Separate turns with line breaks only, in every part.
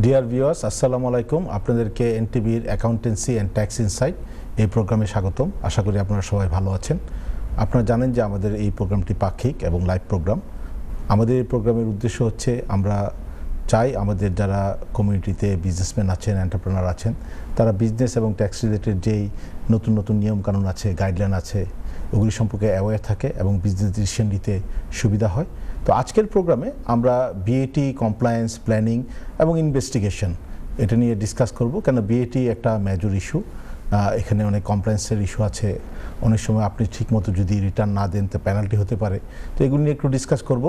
Dear viewers, আসসালামু আলাইকুম। আপনাদেরকে এনটিভির অ্যাকাউন্টেন্সি অ্যান্ড ট্যাক্স ইনসাইট এই প্রোগ্রামে স্বাগতম। আশা করি আপনারা সবাই ভালো আছেন। আপনারা জানেন যে আমাদের এই প্রোগ্রামটি পাক্ষিক এবং লাইভ প্রোগ্রাম। আমাদের এই প্রোগ্রামের উদ্দেশ্য হচ্ছে আমরা চাই আমাদের যারা কমিউনিটিতে বিজনেসম্যান আছেন, এন্টারপ্রেনার আছেন, তারা বিজনেস এবং ট্যাক্স রিলেটেড যেই নতুন নতুন নিয়মকানুন আছে, গাইডলাইন আছে, ওগুলি সম্পর্কে অ্যাওয়্যার থাকে এবং বিজনেস ডিসিশন নিতে সুবিধা হয়। তো আজকের প্রোগ্রামে আমরা বিএটি, কমপ্লায়েন্স, প্ল্যানিং এবং ইনভেস্টিগেশন এটা নিয়ে ডিসকাস করব। কেন বিএটি একটা মেজর ইস্যু, এখানে অনেক কমপ্লায়েন্সের ইস্যু আছে। অনেক সময় আপনি ঠিকমতো যদি রিটার্ন না দেন তো পেনাল্টি হতে পারে। তো এগুলো নিয়ে একটু ডিসকাস করব।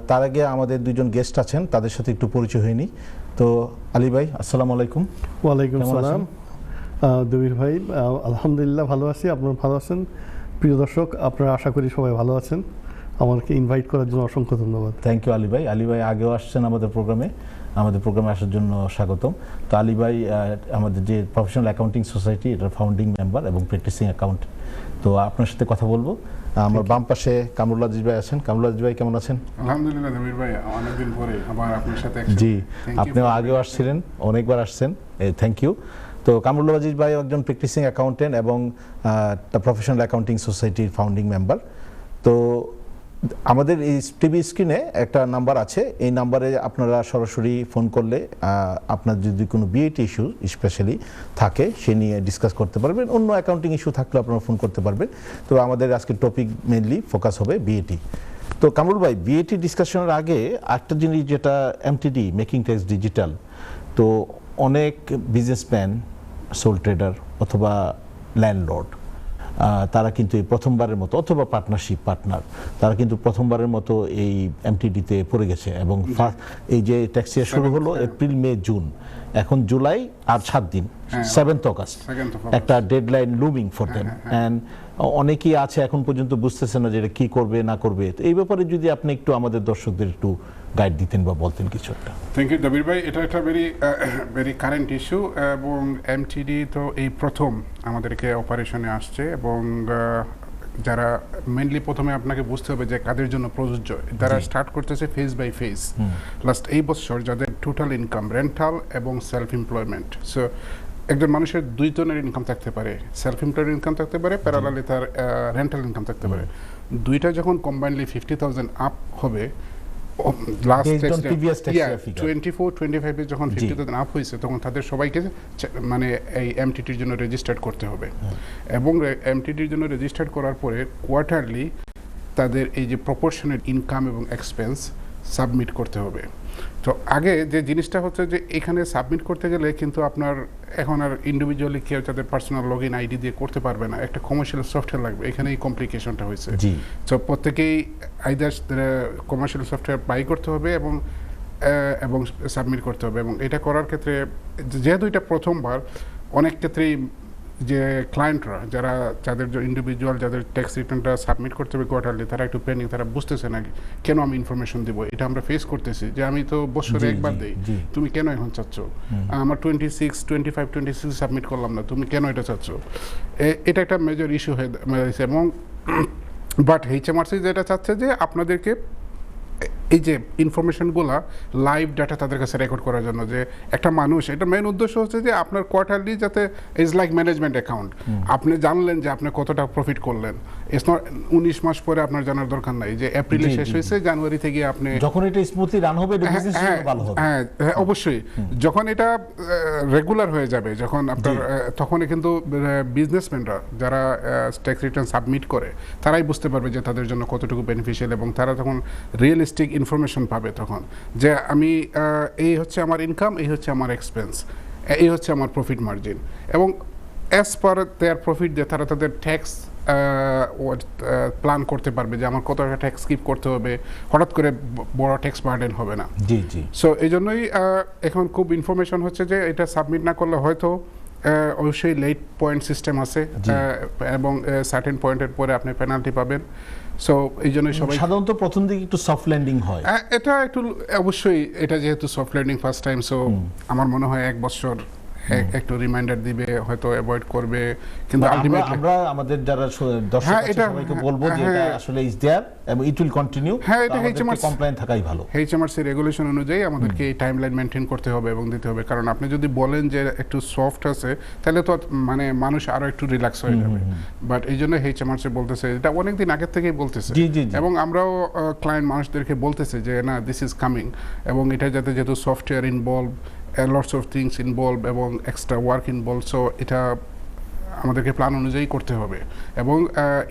তার আগে আমাদের দুজন গেস্ট আছেন, তাদের সাথে একটু পরিচয় হয়নি। তো আলী ভাই, আসসালামু আলাইকুম।
ওয়ালাইকুম সালাম। দবির ভাই, আলহামদুলিল্লাহ ভালো আছি। আপনারা ভালো আছেন? প্রিয় দর্শক, আপনারা আশা করি সবাই ভালো আছেন। আমাকে ইনভাইট করার জন্য অসংখ্য ধন্যবাদ।
থ্যাংক ইউ আলী ভাই। আলী ভাই আগেও আসছেন আমাদের প্রোগ্রামে আসার জন্য স্বাগতম। তো আলী ভাই আমাদের যে প্রফেশনাল অ্যাকাউন্টিং সোসাইটি, এটার ফাউন্ডিং মেম্বার এবং প্র্যাকটিসিং অ্যাকাউন্ট। তো আপনার সাথে কথা বলবো। আমার বাম পাশে কামরুল আজিজ ভাই আছেন। কামরুল আজিজ ভাই কেমন আছেন?
আলহামদুলিল্লাহ দবির ভাই, অনেকদিন পরে আবার আপনার সাথে।
জি, আপনিও আগেও আসছিলেন, অনেকবার আসছেন, থ্যাংক ইউ। তো কামরুল আজিজ ভাই একজন প্র্যাকটিসিং অ্যাকাউন্টেন্ট এবং প্রফেশনাল অ্যাকাউন্টিং সোসাইটির ফাউন্ডিং মেম্বার। তো আমাদের এই টিভি স্ক্রিনে একটা নাম্বার আছে, এই নাম্বারে আপনারা সরাসরি ফোন করলে আপনার যদি কোনো বিএটি ইস্যু স্পেশালি থাকে সে নিয়ে ডিসকাস করতে পারবেন। অন্য অ্যাকাউন্টিং ইস্যু থাকলে আপনারা ফোন করতে পারবেন। তো আমাদের আজকের টপিক মেইনলি ফোকাস হবে বিএটি। তো কামরুল ভাই, বিএটি ডিসকাশনের আগে একটা জিনিস, যেটা এমটিডি, মেকিং ট্যাক্স ডিজিটাল, তো অনেক বিজনেসম্যান, সোল ট্রেডার অথবা ল্যান্ডলর্ড তারা কিন্তু এই প্রথমবারের মতো, অথবা পার্টনারশিপ পার্টনার, তারা কিন্তু প্রথমবারের মতো এই এমটিডিতে পড়ে গেছে। এবং এই যে ট্যাক্স ইয়ার শুরু হলো এপ্রিল, মে, জুন, এখন জুলাই, আর 7 দিন, 7th অগাস্ট একটা ডেডলাইন লুমিং ফর দেম। অ্যান্ড অনেকেই আছে এখন পর্যন্ত বুঝতেছে না যে এটা কী করবে না করবে। তো এই ব্যাপারে যদি আপনি একটু আমাদের দর্শকদের একটু গাইড দিতেন বা বলতেন কিছু একটা।
থ্যাংক ইউ দবির ভাই। এটা একটা ভেরি কারেন্ট ইস্যু এবং এমটিডি তো এই প্রথম আমাদেরকে অপারেশনে আসছে এবং যারা মেনলি প্রথমে আপনাকে বুঝতে হবে যে কাদের জন্য প্রযোজ্য। তারা স্টার্ট করতেছে ফেজ বাই ফেজ। লাস্ট এই বছর যাদের টোটাল ইনকাম রেন্টাল এবং সেলফ এমপ্লয়মেন্ট, সো একজন মানুষের দুই ধরনের ইনকাম থাকতে পারে, সেলফ এমপ্লয়েড ইনকাম থাকতে পারে, প্যারালালি তার রেন্টাল ইনকাম থাকতে পারে। দুইটা যখন কম্বাইনলি 50,000 আপ হবে, লাস্ট 24-25 যখন 50,000 আপ হয়েছে, তখন তাদের সবাইকে মানে এই এমটিটির জন্য রেজিস্টার্ড করতে হবে। এবং এমটিটির জন্য রেজিস্টার্ড করার পরে কোয়ার্টারলি তাদের এই যে প্রপোর্শনের ইনকাম এবং এক্সপেন্স সাবমিট করতে হবে। তো আগে যে জিনিসটা হচ্ছে যে এখানে সাবমিট করতে গেলে কিন্তু আপনার এখন আর ইন্ডিভিজুয়ালি কেউ তাদের পার্সোনাল লগ ইন আইডি দিয়ে করতে পারবে না, একটা কমার্শিয়াল সফটওয়্যার লাগবে। এখানে এই কমপ্লিকেশনটা হয়েছে। তো প্রত্যেকেই আইদার কমার্শিয়াল সফটওয়্যার বাই করতে হবে এবং সাবমিট করতে হবে। এবং এটা করার ক্ষেত্রে যেহেতু এটা প্রথমবার, অনেক ক্ষেত্রেই যে ক্লায়েন্টরা যাদের ইন্ডিভিজুয়াল যাদের ট্যাক্স রিটার্নটা সাবমিট করতে হবে কোয়ার্টারলি, তারা একটু পেন্ডিং, তারা বুঝতেছে না কেন আমি ইনফরমেশন দিব। এটা আমরা ফেস করতেছি যে আমি তো বছরে একবার দিই, তুমি কেন এখন চাচ্ছ? আমার 25-26 সাবমিট করলাম না, তুমি কেন এটা চাচ্ছ? এটা একটা মেজর ইস্যু হয়েছে। এবং বাট HMRC যেটা চাচ্ছে যে আপনাদেরকে এই যে ইনফরমেশনগুলো লাইভ ডাটা তাদের কাছে রেকর্ড করার জন্য, যে একটা মানুষ, এটা মেইন উদ্দেশ্য হচ্ছে যে আপনার কোয়ার্টারলি যাতে ইজ লাইক ম্যানেজমেন্ট অ্যাকাউন্ট, আপনি জানলেন যে আপনি কতটা প্রফিট করলেন। ইটস নট 19 মাস পরে আপনার জানার দরকার নাই যে এপ্রিলে শেষ হয়েছে, জানুয়ারি থেকে আপনি
যখন এটা স্মুথলি রান হবে, ভালো হবে।
হ্যাঁ, অবশ্যই। যখন এটা রেগুলার হয়ে যাবে, যখন আপনার তখনই কিন্তু বিজনেসম্যানরা যারা ট্যাক্স রিটার্ন সাবমিট করে, তারাই বুঝতে পারবে যে তাদের জন্য কতটুকু বেনিফিশিয়াল, এবং তারা তখন রিয়েলিস্টিক ইনফরমেশন পাবে তখন, যে আমি এই হচ্ছে আমার ইনকাম, এই হচ্ছে আমার এক্সপেন্স, এই হচ্ছে আমার প্রফিট মার্জিন। এবং অ্যাজ পার দেয়ার প্রফিট দিয়ে তারা তাদের ট্যাক্স প্ল্যান করতে পারবে যে আমার কত টাকা ট্যাক্স স্কিপ করতে হবে, হঠাৎ করে বড় ট্যাক্স বার্ডেন হবে না। সো এই জন্যই এখন খুব ইনফরমেশন হচ্ছে যে এটা সাবমিট না করলে হয়তো অবশ্যই লেট পয়েন্ট সিস্টেম আছে এবং সার্টেন পয়েন্টের পরে আপনি পেনাল্টি পাবেন। সো এই জন্য সবাই
সাধারণত প্রথম দিকে একটু সফট ল্যান্ডিং হয়।
এটা একটু অবশ্যই, এটা যেহেতু soft landing first time, so আমার মনে হয় 1 বছর একটু রিমাইন্ডার দিবে, হয়তো অ্যাভয়েড করবে, কিন্তু
আমরা
আলটিমেটলি
আমরা আমাদের যারা দর্শক
হ্যাঁ,
আছে
এটা
সবাইকে বলবো যে এটা
হ্যাঁ।
আসলে ইজ দেয়ার এবং ইট উইল কন্টিনিউ।
হ্যাঁ, এটা HMRC
কমপ্লায়েন্ট থাকাই ভালো।
এইচএমআরসি রেগুলেশন অনুযায়ী আমাদেরকে এই টাইমলাইন মেনটেন করতে হবে এবং দিতে হবে, কারণ আপনি যদি বলেন যে একটু সফট আছে তাহলে তো মানে মানুষ আরো একটু রিল্যাক্স হয়ে যাবে। বাট এই জন্য এইচএমআরসি বলতেছে, এটা অনেকদিন আগের থেকেই বলতেছে,
জি, জি, জি।
এবং আমরাও ক্লায়েন্ট মানুষদেরকে বলতেছে যে না, দিস ইজ কামিং, এবং এটা যাতে যেহেতু software involve, lots of things involve এবং এক্সট্রা ওয়ার্ক ইনভলভ, সো এটা আমাদেরকে প্ল্যান অনুযায়ী করতে হবে। এবং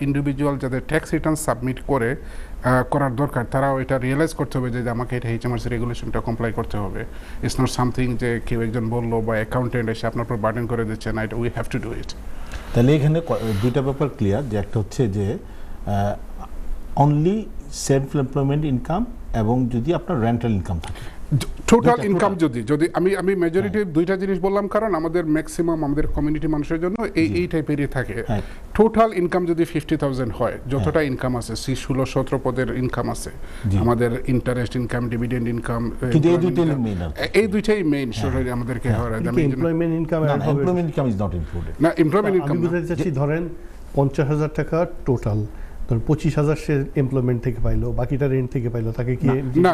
ইন্ডিভিজুয়াল যাদের ট্যাক্স রিটার্ন সাবমিট করার দরকার, তারাও এটা রিয়েলাইজ করতে হবে যে আমাকে এটা এইচএমআরসি রেগুলেশনটা কমপ্লাই করতে হবে। ইটস নট সামথিং যে কেউ একজন বললো বা অ্যাকাউন্টেন্ট এসে আপনার উপর বার্ডেন করে দিচ্ছে, না, এটা we have to do it.
তাহলে এখানে দুইটা ব্যাপার ক্লিয়ার, যে একটা হচ্ছে যে অনলি সেলফ এমপ্লয়মেন্ট ইনকাম এবং যদি আপনার রেন্টাল ইনকাম থাকে,
টোটাল
দুইটা
ইনকাম
total।
যদি আমি মেজরিটি দুইটা জিনিস বললাম, কারণ আমাদের ম্যাক্সিমাম আমাদের কমিউনিটি মানুষের জন্য এই টাইপেরই থাকে।
হ্যাঁ।
টোটাল ইনকাম যদি 50,000 হয়, যতটা ইনকাম আছে 16-17 পদের ইনকাম আছে
জি।
আমাদের, ইন্টারেস্ট ইনকাম, ডিভিডেন্ড ইনকাম,
কিন্তু এই দুইটাই মেইন আর কি।
এই দুইটাই মেইন সরকারি আমাদেরকে হওয়ার।
এমপ্লয়মেন্ট ইনকাম
না, employment income is not included.
না, এমপ্লয়মেন্ট
আমি
ইনকাম
বুঝতে চাচ্ছি, ধরেন 50,000 টাকা টোটাল, ধরেন 25,000 সে এমপ্লয়মেন্ট থেকে পাইলো, বাকিটা রেন্ট থেকে পাইলো, তাকে কি
না,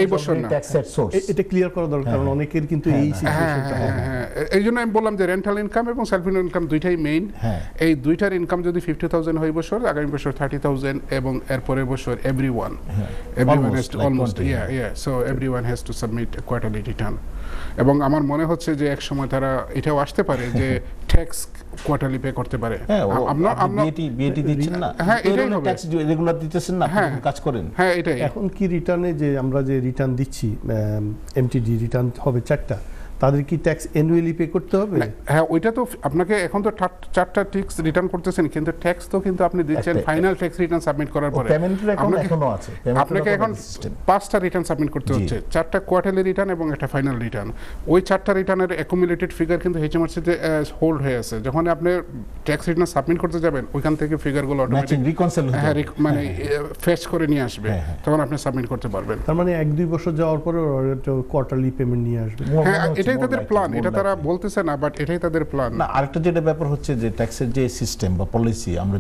এই বছর না।
ট্যাক্স এট সোর্স।
এটা ক্লিয়ার করা দরকার, কারণ অনেকের কিন্তু এই সিচুয়েশনটা হয়।
হ্যাঁ, এই জন্য আমি বললাম যে রেন্টাল ইনকাম এবং সেলফ ইনকাম দুইটাই মেইন।
হ্যাঁ।
এই দুইটার ইনকাম যদি 50,000 হয় বছর, আগামী বছর 30,000, এবং এরপরের বছর everyone
Almost, like
almost
20,
so everyone has to submit quarterly return. এবং আমার মনে হচ্ছে যে এক সময় তারা এটাও আসতে পারে যে ট্যাক্স কোয়ার্টারলি পে করতে পারে।
হ্যাঁ,
আমরা
বিএটি দিচ্ছেন না,
হ্যাঁ, এটাই হবে।
ট্যাক্স রেগুলার দিতেছেন না, আপনি
হ্যাঁ।
যখন কাজ করেন।
হ্যাঁ, এটাই।
এখন কি রিটার্নে যে আমরা যে রিটার্ন দিচ্ছি, এমটিডি রিটার্ন হবে 4টা, তাদের কি ট্যাক্স অ্যানুয়ালি পে করতে হবে?
হ্যাঁ, ওইটা তো আপনাকে এখন তো 4টা ট্যাক্স রিটার্ন করতেছেন, কিন্তু ট্যাক্স তো কিন্তু আপনি দিচ্ছেন
একটা-
ফাইনাল ট্যাক্স রিটার্ন সাবমিট করার পরে।
পেমেন্টের অ্যাকাউন্ট
আপনাকে-
এখনো আছে,
আপনাকে এখন
সিস্টেম।
5টা রিটার্ন সাবমিট করতে
জি।
হচ্ছে, 4টা কোয়ার্টারলি রিটার্ন এবং একটা ফাইনাল রিটার্ন। ওই 4টা রিটার্নের অ্যাকুমুলেটেড ফিগার কিন্তু এইচএমআরসিতে হোল্ড হয়ে আছে। যখন আপনি ট্যাক্স রিটার্ন সাবমিট করতে যাবেন, ওইখান থেকে ফিগারগুলো
ম্যাচিং
অটোমেটিক
রিকনসাইল হতে হবে।
মানে ফেচ করে নিয়ে আসবে,
হ্যাঁ, হ্যাঁ।
তখন আপনি সাবমিট করতে পারবেন।
তার মানে 1-2 বছর যাওয়ার পরে কোয়ার্টারলি পেমেন্ট নিয়ে আসবে।
হ্যাঁ,
মনে হচ্ছে
এটাই
more
তাদের
likely,
প্ল্যান।
more
এটা তারা
likely।
বলতেছে না, বাট এটাই তাদের প্ল্যান।
না, আরেকটা যেটা ব্যাপার হচ্ছে যে ট্যাক্সের যে সিস্টেম বা পলিসি, আমরা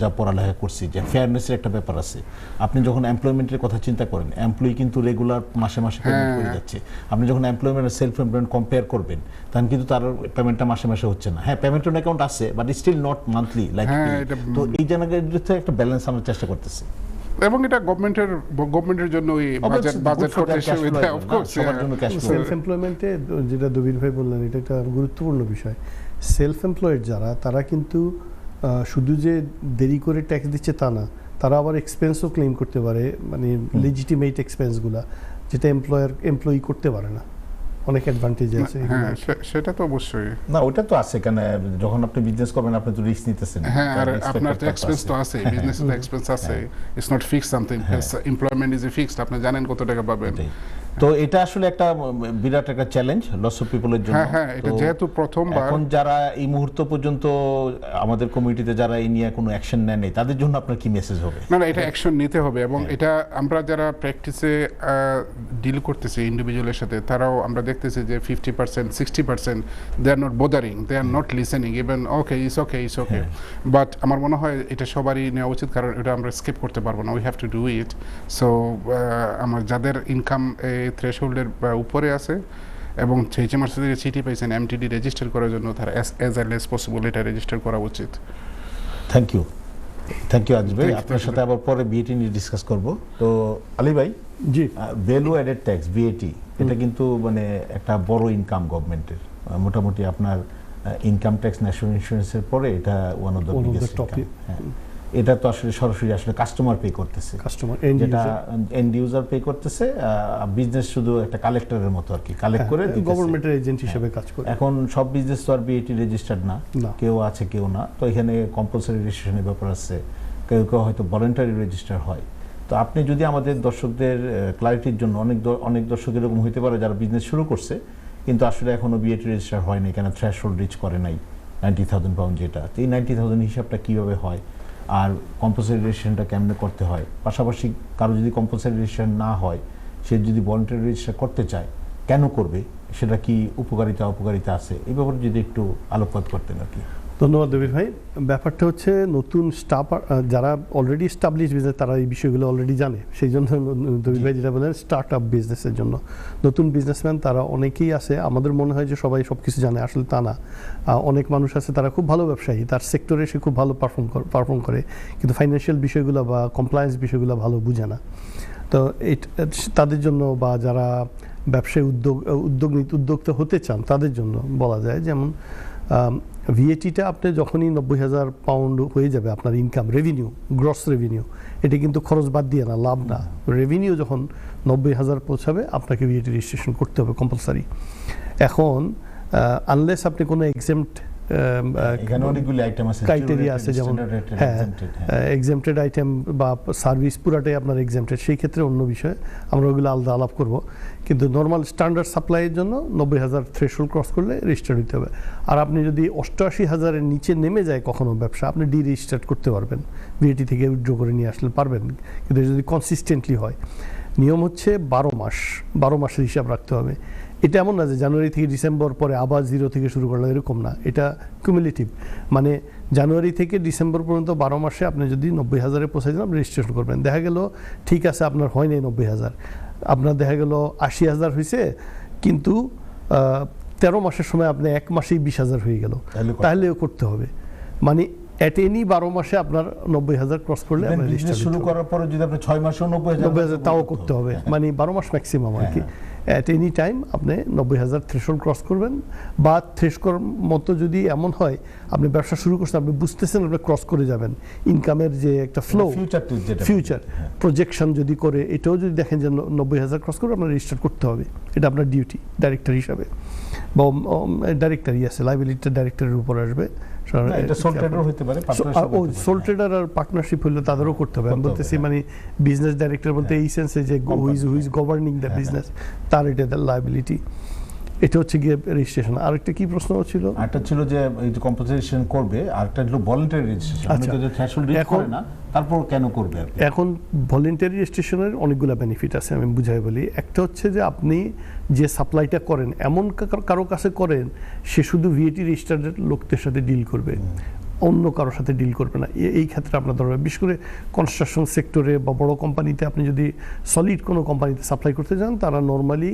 যা পড়ালেখা করছি, যে ফেয়ারনেসের একটা ব্যাপার আছে। আপনি যখন এমপ্লয়মেন্টের কথা চিন্তা করেন, এমপ্লয়ি কিন্তু রেগুলার মাসে মাসে পেমেন্ট করে যাচ্ছে। আপনি যখন এমপ্লয়মেন্ট আর সেলফ এমপ্লয়মেন্ট কম্পেয়ার করবেন, তখন কিন্তু তার পেমেন্টটা মাসে মাসে হচ্ছে না। হ্যাঁ, পেমেন্ট অন অ্যাকাউন্ট আছে, but still not monthly like.
হ্যাঁ, এটা-
তো এই জায়গায় একটা ব্যালেন্স আমরা চেষ্টা করতেছি।
এবং এটা গভর্নমেন্টের জন্য বাজেট করতে সুবিধা, অফ কোর্স।
সবার জন্য ক্যাশ ফ্লো।
সেলফ এমপ্লয়মেন্টে যেটা দবির ভাই বললেন, এটা একটা গুরুত্বপূর্ণ বিষয়। সেলফ এমপ্লয়েড যারা, তারা কিন্তু শুধু যে দেরি করে ট্যাক্স দিচ্ছে তা না, তারা আবার এক্সপেন্সও ক্লেম করতে পারে, মানে লেজিটিমেট এক্সপেন্সগুলা, যেটা এমপ্লয়ি করতে পারে না। অনেক অ্যাডভান্টেজ আছে।
হ্যাঁ, সেটা তো অবশ্যই।
না, ওটা তো আছে, কেন যখন আপনি বিজনেস করবেন আপনি তো রিস্ক নিতেছেন।
হ্যাঁ, আর
তার expected
আপনার তো
purpose
এক্সপেন্স তো আছে, বিজনেসে তো এক্সপেন্স আছে। It's not fixed something, employment is a fixed, আপনি জানেন কত টাকা পাবেন।
এটাই। তো এটা আসলে একটা বিরাট একটা চ্যালেঞ্জ লস অফ পিপলের জন্য।
হ্যাঁ, এটা
তো
যেহেতু প্রথমবার।
এখন যারা এই মুহূর্ত পর্যন্ত আমাদের কমিউনিটিতে যারা এই নিয়ে কোনো অ্যাকশন নেয়, তাদের জন্য আপনার কি মেসেজ হবে?
না, এটা অ্যাকশন নিতে হবে। এবং এটা আমরা যারা প্র্যাকটিসে ডিল করতেছি ইন্ডিভিজুয়ালের সাথে, তারাও আমরা দেখতেছি যে 50%, 60% they are not bothering, they are not listening, even okay it's okay. But আমার মনে হয় এটা সবারই নেওয়া উচিত, কারণ এটা আমরা স্কিপ করতে পারবো না, we have to do it. So আমার যাদের ইনকাম থ্রেশহোল্ডের উপরে আছে এবং এইচএমআরসি থেকে চিঠি পাইছেন এমটিডি রেজিস্টার করার জন্য, তারা অ্যাজ আর্লি অ্যাজ পসিবল এটা রেজিস্টার করা উচিত।
থ্যাংক ইউ আজবে। আপনার সাথে আবার পরে বিএটি নিয়ে ডিসকাস করব। তো আলী ভাই,
জি,
ভ্যালু অ্যাডেড ট্যাক্স বিএটি, এটা কিন্তু মানে একটা বড় ইনকাম গভর্নমেন্টের। মোটামুটি আপনার ইনকাম ট্যাক্স, ন্যাশনাল ইন্স্যুরেন্সের পরে এটা one of the biggest
topic।
Income. এটা তো আসলে সরাসরি আসলে কাস্টমার পে করতেছে,
কাস্টমার
যেটা এন্ড ইউজার পে করতেছে। বিজনেস শুধু একটা কালেক্টরের মতো আর কি, কালেক্ট করে দিতেছে।
গভর্নমেন্টের এজেন্ট হিসেবে কাজ করে।
এখন সব বিজনেস তো আর বিএটি রেজিস্টার্ড না,
না।
কেউ আছে কেউ না। তো এখানে কম্পালসারি রেজিস্ট্রেশনের ব্যাপার আছে, কেউ কেউ হয়তো ভলান্টারি রেজিস্টার হয়। তো আপনি যদি আমাদের দর্শকদের ক্লারিটির জন্য, অনেক দর্শক এরকম হইতে পারে যারা বিজনেস শুরু করছে কিন্তু আসলে এখনো বিএটি রেজিস্টার হয়নি, কেন থ্রেশহোল্ড রিচ করে নাই 90,000 পাউন্ড যেটা। তো এই 90,000 হিসাবটা কীভাবে হয়, আর কম্পালসারি রেজিস্ট্রেশনটা কেমনে করতে হয়, পাশাপাশি কারো যদি কম্পালসারি রেজিস্ট্রেশন না হয়, সে যদি ভলান্টারি রেজিস্টার করতে চায় কেন করবে, সেটা কি উপকারিতা অপকারিতা আছে এই ব্যাপারে যদি একটু আলোকপাত করতেন আর কি।
ধন্যবাদ দবির ভাই। ব্যাপারটা হচ্ছে নতুন স্টাফ যারা অলরেডি এস্টাবলিশ বিজনেস তারা এই বিষয়গুলো অলরেডি জানে, সেই জন্য দবির ভাই যেটা বলেন স্টার্ট আপ বিজনেসের জন্য নতুন বিজনেসম্যান তারা অনেকেই আছে, আমাদের মনে হয় যে সবাই সব কিছু জানে, আসলে তা না। অনেক মানুষ আছে তারা খুব ভালো ব্যবসায়ী, তার সেক্টরে সে খুব ভালো পারফর্ম করে, কিন্তু ফাইন্যান্সিয়াল বিষয়গুলো বা কমপ্লায়েন্স বিষয়গুলো ভালো বুঝে না। তো তাদের জন্য বা যারা ব্যবসায় উদ্যোক্তা হতে চান তাদের জন্য বলা যায়, যেমন ভিএটিটা আপনি যখনই 90,000 পাউন্ড হয়ে যাবে আপনার ইনকাম রেভিনিউ, গ্রস রেভিনিউ, এটা কিন্তু খরচ বাদ দিয়ে না, লাভ না, রেভিনিউ যখন 90,000 পৌঁছাবে আপনাকে ভিএটি রেজিস্ট্রেশন করতে হবে কম্পালসারি। এখন আনলেস আপনি কোনো এক্সেম্পট ক্রাইটেরিয়া আছে, যেমন এক্সেম্পটেড আইটেম বা সার্ভিস পুরাটাই আপনার এক্সেম্পটেড, সেই ক্ষেত্রে অন্য বিষয়ে আমরা ওগুলো আলাদা আলাপ করব। কিন্তু নর্মাল স্ট্যান্ডার্ড সাপ্লাইয়ের জন্য 90,000 থ্রেশহোল্ড ক্রস করলে রেজিস্টার হতে হবে। আর আপনি যদি 88,000-এর নিচে নেমে যায় কখনো ব্যবসা, আপনি রেজিস্টার করতে পারবেন, ভিএটি থেকে উইথড্র করে নিয়ে আসলে পারবেন, কিন্তু যদি কনসিস্টেন্টলি হয়। নিয়ম হচ্ছে 12 মাসের হিসাব রাখতে হবে। এটা এমন না যে জানুয়ারি থেকে ডিসেম্বর পরে আবার 0 থেকে শুরু করলাম, এরকম না, এটা কিউমুলেটিভ। মানে জানুয়ারি থেকে ডিসেম্বর পর্যন্ত 12 মাসে আপনি যদি 90,000-এ পৌঁছে যান আপনি রেজিস্ট্রেশন করবেন। দেখা গেল ঠিক আছে আপনার হয় নাই 90,000, আপনার দেখা গেল 80,000 হয়েছে, কিন্তু 13 মাসের সময় আপনি 1 মাসেই 20,000 হয়ে গেল, তাহলেও করতে হবে। মানে এট এনি 12 মাসে আপনার 90,000 ক্রস করলে
শুরু করার পরে যদি আপনি 6 মাসেও
90,000 তাও করতে হবে, মানে 12 মাস ম্যাক্সিমাম আর কি। অ্যাট এনি টাইম আপনি 90,000 থ্রেশহোল্ড ক্রস করবেন, বা থ্রেশহোল্ড মতো যদি এমন হয় আপনি ব্যবসা শুরু করছেন, আপনি বুঝতেছেন আপনি ক্রস করে যাবেন, ইনকামের যে একটা ফ্লো ফিউচার প্রজেকশন যদি করে, এটাও যদি দেখেন যে 90,000 ক্রস করে আপনার রেজিস্টার করতে হবে, এটা আপনার ডিউটি ডাইরেক্টর হিসাবে, বা ডাইরেক্টরই আছে, লাইবিলিটিটা ডাইরেক্টরের উপর আসবে। সোল ট্রেডার আর পার্টনারশিপ হলে তাদেরও করতে হবে। আমি বলতেছি মানে বিজনেস ডাইরেক্টর বলতে এই সেন্সে যে who is governing the business, তার এটা লায়াবিলিটি। এটা হচ্ছে গিয়ে রেজিস্ট্রেশন। আরেকটা কি প্রশ্ন ছিল?
একটা ছিল যে এই যে কম্পেনসেশন করবে, আরেকটা হলো ভলান্টারি রেজিস্ট্রেশন, অনেকে যে থ্রেশহোল্ড রিচ করে না, তারপর কেন করবে? এখন
ভলান্টারি রেজিস্ট্রেশনের অনেকগুলো বেনিফিট আছে, আমি বুঝাই বলি। একটা হচ্ছে যে আপনি যে সাপ্লাইটা করেন এমন কারো কাছে করেন, সে শুধু ভিএটি রেজিস্টার্ড লোকদের সাথে ডিল করবে, অন্য কারোর সাথে ডিল করবে না। এই ক্ষেত্রে আপনার দরকার, বিশেষ করে কনস্ট্রাকশন সেক্টরে বা বড় কোম্পানিতে আপনি যদি সলিড কোনো কোম্পানিতে সাপ্লাই করতে যান, তারা নর্মালি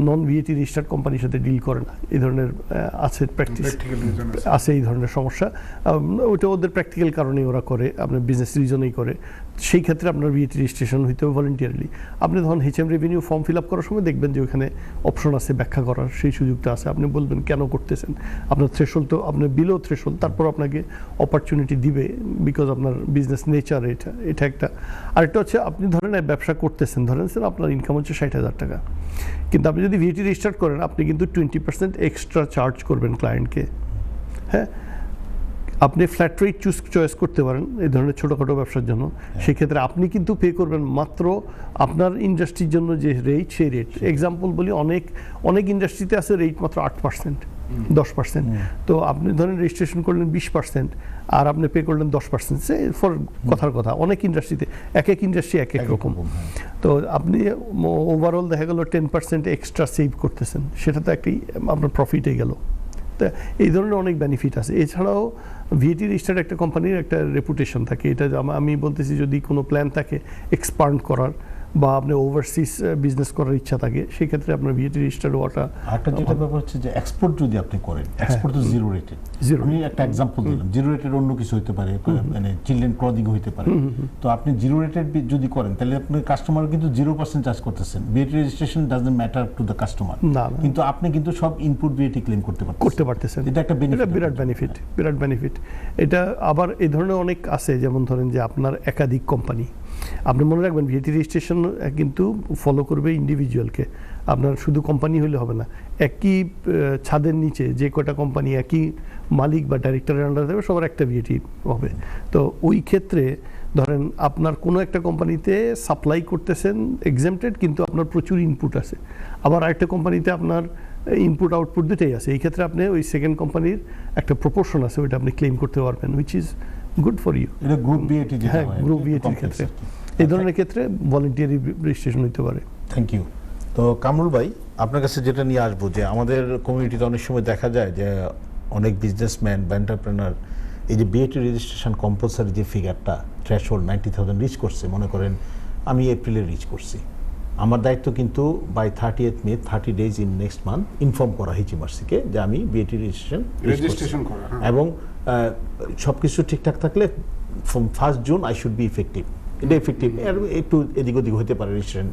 নন ভিএটি রেজিস্টার্ড কোম্পানির সাথে ডিল করে না। এই ধরনের আছে প্র্যাকটিস আছে, এই ধরনের সমস্যা, ওইটা ওদের প্র্যাকটিক্যাল কারণেই ওরা করে, আপনার বিজনেস রিজনেই করে। সেই ক্ষেত্রে আপনার ভিএটি রেজিস্ট্রেশন হইতে হবে ভলেন্টিয়ারলি। আপনি ধরুন HM revenue form fill up করার সময় দেখবেন যে ওখানে অপশন আছে ব্যাখ্যা করার, সেই সুযোগটা আছে। আপনি বলবেন কেন করতেছেন, আপনার থ্রেশহোল্ড তো আপনার বিলো থ্রেশহোল্ড, তারপর আপনাকে অপরচুনিটি দিবে, বিকজ আপনার বিজনেস নেচার এটা একটা। আরেকটা হচ্ছে আপনি ধরেন ব্যবসা করতেছেন, ধরেন স্যার আপনার ইনকাম হচ্ছে 60,000 টাকা, কিন্তু আপনি যদি ভিএটি রেজিস্টার করেন আপনি কিন্তু 20% এক্সট্রা চার্জ করবেন ক্লায়েন্টকে। হ্যাঁ, আপনি ফ্ল্যাট রেট চয়েস করতে পারেন এই ধরনের ছোটোখাটো ব্যবসার জন্য, সেক্ষেত্রে আপনি কিন্তু পে করবেন মাত্র আপনার ইন্ডাস্ট্রির জন্য যে রেট, সেই রেট। এক্সাম্পল বলি, অনেক ইন্ডাস্ট্রিতে আছে রেট মাত্র 8%, 10%। তো আপনি ধরেন রেজিস্ট্রেশন করলেন 20% আর আপনি পে করলেন 10%, সে ফর কথার কথা। অনেক ইন্ডাস্ট্রিতে এক ইন্ডাস্ট্রি এক রকম। তো আপনি ওভারঅল দেখা গেল 10% এক্সট্রা সেভ করতেছেন, সেটা তো একটি আপনার প্রফিটে গেল। তা এই ধরনের অনেক বেনিফিট আছে। এছাড়াও ভিএটি রেজিস্টার্ড একটা কোম্পানির একটা রেপুটেশন থাকে, এটা আমি বলতেছি যদি কোনো প্ল্যান থাকে এক্সপান্ড করার বা আপনি ওভারসিজ বিজনেস করার ইচ্ছা থাকে, সেই ক্ষেত্রে আপনার ভিএটি রেজিস্টার্ড হওয়াটা।
একটা যেটা ব্যাপার হচ্ছে যে এক্সপোর্ট যদি আপনি করেন, এক্সপোর্ট তো জিরো রেটেড। আমি একটা এক্সাম্পল দিলাম, জিরো রেটেড অন্য কিছু হতে পারে, মানে চিলড্রেন ক্লদিং হতে পারে। তো আপনি জিরো রেটেড যদি করেন তাহলে আপনি কাস্টমার কিন্তু 0% চার্জ করতেছেন। VAT registration doesn't matter to the customer, কিন্তু আপনি কিন্তু সব ইনপুট ভিএটি ক্লেম করতে পারতেছেন। এটা একটা বিরাট বেনিফিট। এটা আবার এই ধরনের অনেক আছে, যেমন ধরেন যে আপনার একাধিক কোম্পানি, আপনি মনে রাখবেন ভিএটি রেজিস্ট্রেশন কিন্তু ফলো করবে ইন্ডিভিজুয়ালকে, আপনার শুধু কোম্পানি হলে হবে না। একই ছাদের নিচে যে কটা কোম্পানি একই মালিক বা ডাইরেক্টরের আন্ডারে থাকবে, সবার একটা ভিএটি হবে। তো ওই ক্ষেত্রে ধরেন আপনার কোনো একটা কোম্পানিতে সাপ্লাই করতেছেন এক্সেম্পটেড, কিন্তু আপনার প্রচুর ইনপুট আছে, আবার আরেকটা কোম্পানিতে আপনার ইনপুট আউটপুট দুটাই আছে। এই ক্ষেত্রে আপনি ওই সেকেন্ড কোম্পানির একটা প্রপোর্শন আছে, ওইটা আপনি ক্লেম করতে পারবেন, which is good for you. এটা গ্রুপ ভিএটি,
হ্যাঁ, গ্রুপ ভিএটির ক্ষেত্রে এই ধরনের ক্ষেত্রে ভলান্টিয়ারি রেজিস্ট্রেশন হতে পারে।
Thank you. তো কামরুল ভাই, আপনার কাছে যেটা নিয়ে আসবো যে আমাদের কমিউনিটিতে অনেক সময় দেখা যায় যে অনেক বিজনেসম্যান বা এন্টারপ্রেনার এই যে বিএটি রেজিস্ট্রেশন কম্পালসারি যে ফিগারটা থ্রেশহোল্ড 90,000 রিচ করছে, মনে করেন আমি এপ্রিলে রিচ করছি, আমার দায়িত্ব কিন্তু by 30th May 30 days in next month inform করা HMRC-কে যে আমি বিএটি
রেজিস্ট্রেশন করা, হ্যাঁ।
এবং সব কিছু ঠিকঠাক থাকলে from 1st June I should be effective. এটা ইফেক্টিভ একটু এদিক ওদিক হতে পারে রেজিস্ট্রেশন,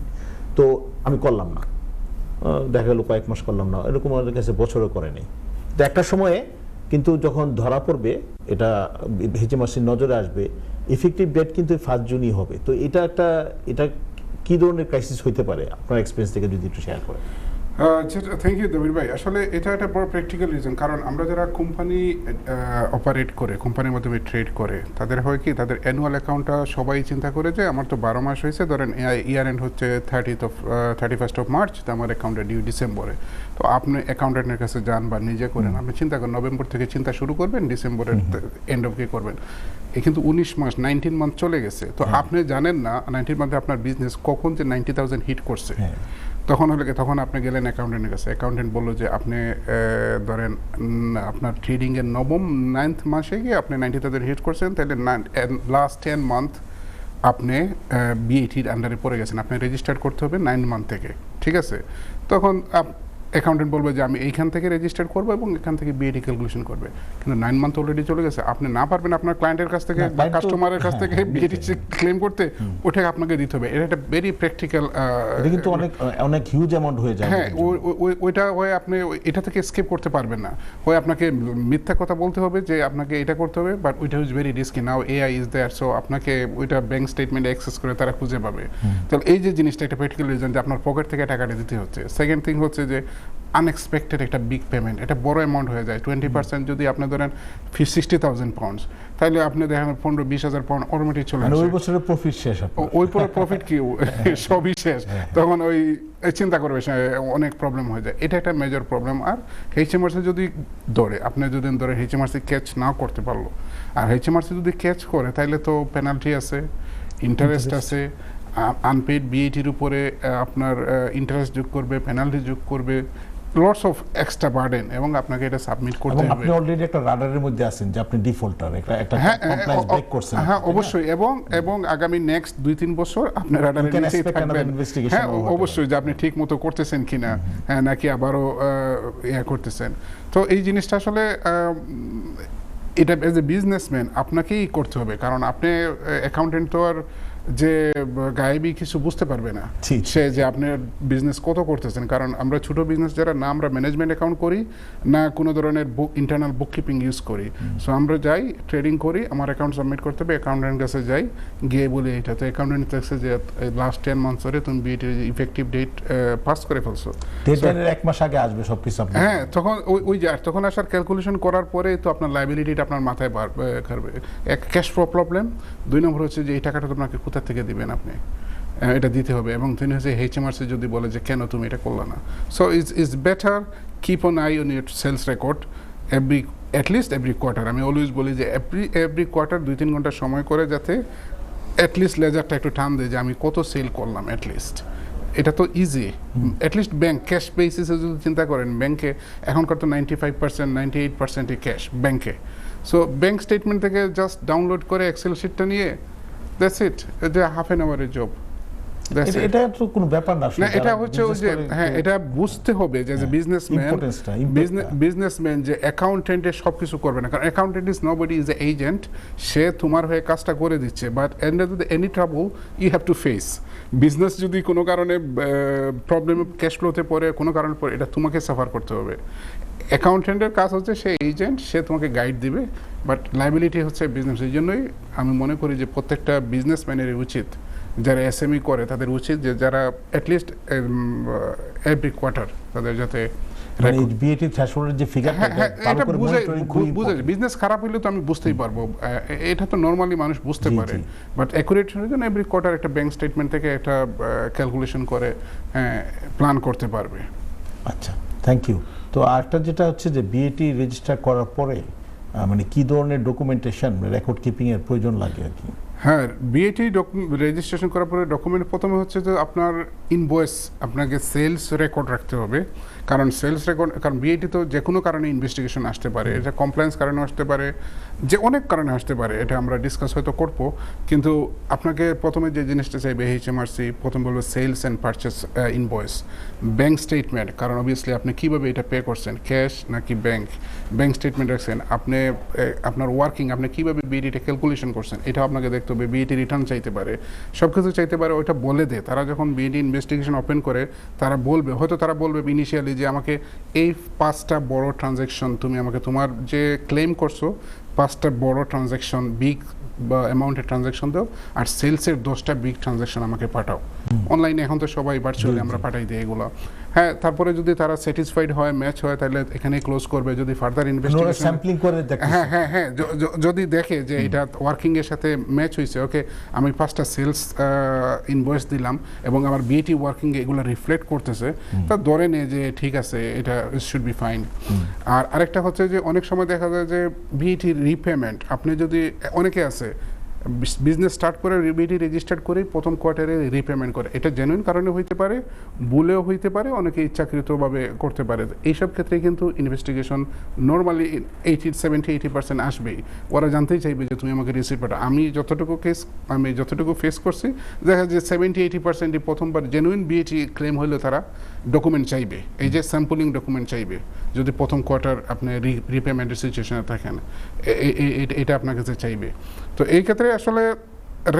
তো আমি করলাম না, দেখা গেল কয়েক মাস করলাম না, এরকম আমাদের কাছে বছরও করে নেই। তো একটা সময়ে কিন্তু যখন ধরা পড়বে, এটা HMRC-র নজরে আসবে, ইফেক্টিভ ডেট কিন্তু 1st জুনই হবে। তো এটা কি ধরনের ক্রাইসিস হইতে পারে আপনার এক্সপেরিয়েন্স থেকে যদি একটু শেয়ার করেন।
থ্যাংক ইউ দবির ভাই। আসলে এটা একটা বড় প্র্যাকটিক্যাল রিজন, কারণ আমরা যারা কোম্পানি অপারেট করে, কোম্পানির মাধ্যমে ট্রেড করে, তাদের হয় কি, তাদের অ্যানুয়াল অ্যাকাউন্টটা সবাই চিন্তা করে যে আমার তো 12 মাস হয়েছে, ধরেন ইয়ার এন্ড হচ্ছে 31st অফ মার্চ, তো আমার অ্যাকাউন্টে ডিউ ডিসেম্বরে। তো আপনি অ্যাকাউন্টেন্টের কাছে যান বা নিজে করেন, আপনি চিন্তা করেন নভেম্বর থেকে চিন্তা শুরু করবেন, ডিসেম্বরের এন্ড অফ কি করবেন। এ কিন্তু 19 মাস 19 মান্থ চলে গেছে। তো আপনি জানেন না 19 মান্থে আপনার বিজনেস কখন যে 90,000 হিট করছে। তখন আপনি গেলেন অ্যাকাউন্টেন্টের কাছে, অ্যাকাউন্টেন্ট বললো যে আপনি ধরেন আপনার ট্রেডিংয়ের 9th মাসে গিয়ে আপনি 90,000 হিট করছেন, তাহলে লাস্ট 10 মান্থ আপনি বিএটির আন্ডারে পড়ে গেছেন, আপনি রেজিস্টার করতে হবে 9 মান্থ থেকে, ঠিক আছে। তখন অ্যাকাউন্টেন্ট বলবে যে আমি এইখান থেকে রেজিস্টার করবো এবং এখান থেকে বিএটি ক্যালকুলেশন করবে, কিন্তু 9 মান্থ অলরেডি চলে গেছে, আপনি না পারবেন আপনার ক্লায়েন্টের কাছ থেকে বা কাস্টমারের কাছ থেকে বিএটি ক্লেম করতে, ওটাকে আপনাকে দিতে হবে। এটা একটা ভেরি প্র্যাকটিক্যাল,
এটা কিন্তু অনেক হিউজ অ্যামাউন্ট হয়ে যায়।
হ্যাঁ, ওইটা হয় আপনি এটা থেকে স্কেপ করতে পারবেন না, হয় আপনাকে মিথ্যা কথা বলতে হবে যে আপনাকে এটা করতে হবে, বাট ওইটা is very risky. Now AI is there, so আপনাকে ওইটা ব্যাংক স্টেটমেন্ট অ্যাক্সেস করে তারা খুঁজে পাবে। তাহলে এই যে জিনিসটা একটা প্র্যাকটিক্যাল রিজন যে আপনার পকেট থেকে টাকাটা দিতে হচ্ছে। সেকেন্ড থিং হচ্ছে যে আনএক্সপেক্টেড একটা বিগ পেমেন্ট, এটা বড় অ্যামাউন্ট হয়ে যায়। 20% যদি আপনি ধরেন 60,000 পাউন্ডস, তাহলে আপনি দেখেন 15-20,000 পাউন্ড অটোমেটিক চলে আসে।
ওই বছরের প্রফিট শেষ,
ওই পরে প্রফিট কি সবই শেষ, তখন ওই চিন্তা করবে অনেক প্রবলেম হয়ে যায়। এটা একটা মেজর প্রবলেম। আর HMRC যদি ধরে, আপনি যদি ধরে HMRC ক্যাচ না করতে পারলো, আর HMRC যদি ক্যাচ করে, তাহলে তো পেনাল্টি আছে, ইন্টারেস্ট আছে, আনপেইড বিএটির উপরে আপনার ইন্টারেস্ট যোগ করবে, পেনাল্টি যোগ করবে, লটস অফ এক্সট্রা বার্ডেন, এবং আপনাকে এটা সাবমিট করতে হবে।
আপনি অলরেডি একটা রাডারের মধ্যে আছেন যে আপনি ডিফল্টার, একটা কমপ্লায়েন্স ব্রেক করছেন।
হ্যাঁ, অবশ্যই। এবং আগামী নেক্সট 2-3 বছর আপনি রাডারের নিচেই থাকবেন। হ্যাঁ, অবশ্যই, যে আপনি ঠিক মতো করতেছেন কিনা, হ্যাঁ, নাকি আবারও করতেছেন। তো এই জিনিসটা আসলে এটা এজ এ বিজনেসম্যান আপনাকেই করতে হবে, কারণ আপনি অ্যাকাউন্টেন্ট তো আর যে গায়েবী কিছু বুঝতে পারবে না সে যে আপনার বিজনেস কত করতেছেন। কারণ আমরা ছোট বিজনেস যারা, না আমরা ম্যানেজমেন্ট অ্যাকাউন্ট করি, না কোনো ধরনের ইন্টারনাল বুক কিপিং ইউজ করি। সো আমরা যাই, ট্রেডিং করি, আমার অ্যাকাউন্ট সাবমিট করতে হবে, অ্যাকাউন্টেন্টের কাছে যাই, গিয়ে বলি এটা, তো অ্যাকাউন্টেন্ট দেখছে যে লাস্ট 10 মান্থস ধরে তুমি বিএটির ইফেক্টিভ ডেট পাস করে ফেলছো,
ডেডলাইনের 1 মাস আগে আসবে সবকিছু।
হ্যাঁ, তখন তখন আসার ক্যালকুলেশন করার পরে তো আপনার লাইবিলিটিটা আপনার মাথায় কাটবে। এক, ক্যাশ ফ্লো প্রবলেম। 2 নম্বর হচ্ছে যে এই টাকাটা তো আপনাকে কোথা থেকে দিবেন, আপনি এটা দিতে হবে। এবং 3 হচ্ছে HMRC যদি বলে যে কেন তুমি এটা করলে না। So is better keep on eye on your sales record at least every quarter. আমি অলওয়েজ বলি যে এভরি কোয়ার্টার 2-3 ঘন্টা সময় করে, যাতে অ্যাটলিস্ট লেজারটা একটু টান দেয় যে আমি কত সেল করলাম। অ্যাটলিস্ট এটা তো ইজি। অ্যাটলিস্ট ব্যাংক ক্যাশ বেসিসে যদি চিন্তা করেন, ব্যাংকে এখনকার তো 95% 98%ই ক্যাশ ব্যাংকে। সো ব্যাংক স্টেটমেন্ট থেকে জাস্ট ডাউনলোড করে এক্সেল শিটটা নিয়ে, দ্যাটস ইট, এটা হাফ অ্যান আওয়ারের জব।
এটা তো কোনো ব্যাপার না।
এটা হচ্ছে ওই যে, হ্যাঁ, এটা বুঝতে হবে যে বিজনেসম্যান যে অ্যাকাউন্টেন্টের সব কিছু করবে না, কারণ accountant is nobody, is a agent. সে তোমার হয়ে কাজটা করে দিচ্ছে, but end of the any trouble you have to face. Business যদি কোনো কারণে প্রবলেম, ক্যাশ ফ্লোতে পড়ে, কোনো কারণে পড়ে, এটা তোমাকে সাফার করতে হবে। অ্যাকাউন্টেন্টের কাজ হচ্ছে সে এজেন্ট, সে তোমাকে গাইড দিবে, বাট লাইবিলিটি হচ্ছে বিজনেস। এই জন্যই আমি মনে করি যে প্রত্যেকটা বিজনেসম্যানের উচিত, যারা এসএমই করে তাদের উচিত যে যারা অ্যাটলিস্ট এভরি কোয়ার্টার তাদের যাতে
বিএটি থ্রেশহোল্ডের যে ফিগার,
এটা বুঝে বিজনেস খারাপ হইলে তো আমি বুঝতেই পারবো, এটা তো নর্মালি মানুষ বুঝতে পারে, বাট অ্যাকুরেট হওয়ার জন্য এভরি কোয়ার্টার একটা ব্যাংক স্টেটমেন্ট থেকে একটা ক্যালকুলেশন করে প্ল্যান করতে পারবে।
আচ্ছা, থ্যাংক ইউ। তো আরেকটা যেটা হচ্ছে যে বিএটি রেজিস্টার করার পরে মানে কি ধরনের ডকুমেন্টেশন, রেকর্ড কিপিং এর প্রয়োজন লাগে আর কি?
হ্যাঁ, বিএটি রেজিস্ট্রেশন করার পরে ডকুমেন্ট প্রথমে হচ্ছে যে আপনার ইনভয়েস, আপনাকে সেলস রেকর্ড রাখতে হবে। কারণ সেলস রেকর্ড, কারণ বিএটি তো যে কোনো কারণে ইনভেস্টিগেশন আসতে পারে, এটা কমপ্লায়েন্স কারণে আসতে পারে, যে অনেক কারণে আসতে পারে, এটা আমরা ডিসকাস হয়তো করবো। কিন্তু আপনাকে প্রথমে যে জিনিসটা চাইবে এইচএমআরসি, প্রথম বলবো sales and purchase invoice, bank statement, কারণ অবভিয়াসলি আপনি কীভাবে এটা পে করছেন, ক্যাশ নাকি ব্যাংক স্টেটমেন্ট রাখছেন, আপনি আপনার ওয়ার্কিং, আপনি কীভাবে বিএটিটা ক্যালকুলেশন করছেন, এটা আপনাকে দেখতে হবে। বিএটি রিটার্ন চাইতে পারে, সব কিছু চাইতে পারে, ওইটা বলে দেয়। তারা যখন বিএটি ইনভেস্টিগেশন ওপেন করে তারা বলবে, হয়তো তারা বলবে ইনিশিয়ালি যে আমাকে এই 5টা বড় ট্রানজ্যাকশন তুমি আমাকে, তোমার যে ক্লেম করছো 5টা বড় ট্রানজ্যাকশন, বিগ বা অ্যামাউন্টের ট্রানজ্যাকশন দাও, আর সেলসের 10টা বিগ ট্রানজ্যাকশন আমাকে পাঠাও। অনলাইনে এখন তো সবাই ভার্চুয়ালি আমরা পাঠাই দিই এগুলো। হ্যাঁ, তারপরে যদি তারা স্যাটিসফাইড হয়, ম্যাচ হয়, তাহলে এখানে ক্লোজ করবে। যদি ফার্দার ইনভেস্টিগেশন
স্যাম্পলিং করে দেখতে,
হ্যাঁ যদি দেখে যে এটা ওয়ার্কিং এর সাথে ম্যাচ হয়েছে, ওকে আমি 5টা সেলস ইনভয়েস দিলাম এবং আমার বিএটি ওয়ার্কিং এ এগুলো রিফ্লেক্ট করতেছে, তা ধরে নেয় যে ঠিক আছে, এটা শুড বি ফাইন। আর আরেকটা হচ্ছে যে অনেক সময় দেখা যায় যে বিএটি রিপেমেন্ট, আপনি যদি, অনেকে আছে বিজনেস স্টার্ট করে বিএটি রেজিস্টার্ড করে প্রথম কোয়ার্টারে রিপেমেন্ট করে, এটা জেনুইন কারণে হইতে পারে, ভুলেও হইতে পারে, অনেকে ইচ্ছাকৃতভাবে করতে পারে। এইসব ক্ষেত্রে কিন্তু ইনভেস্টিগেশন নর্মালি 70-80% আসবেই। ওরা জানতেই চাইবে যে তুমি আমাকে রিসিপ্ট পাঠাও। আমি যতটুকু ফেস করছি, দেখা যায় 70-80% প্রথমবার জেনুইন বিএটি ক্লেম হলে তারা ডকুমেন্ট চাইবে, এই যে স্যাম্পলিং ডকুমেন্ট চাইবে, যদি প্রথম কোয়ার্টার আপনি রিপেমেন্টের সিচুয়েশনে থাকেন, এটা আপনার কাছে চাইবে। তো এই ক্ষেত্রে আসলে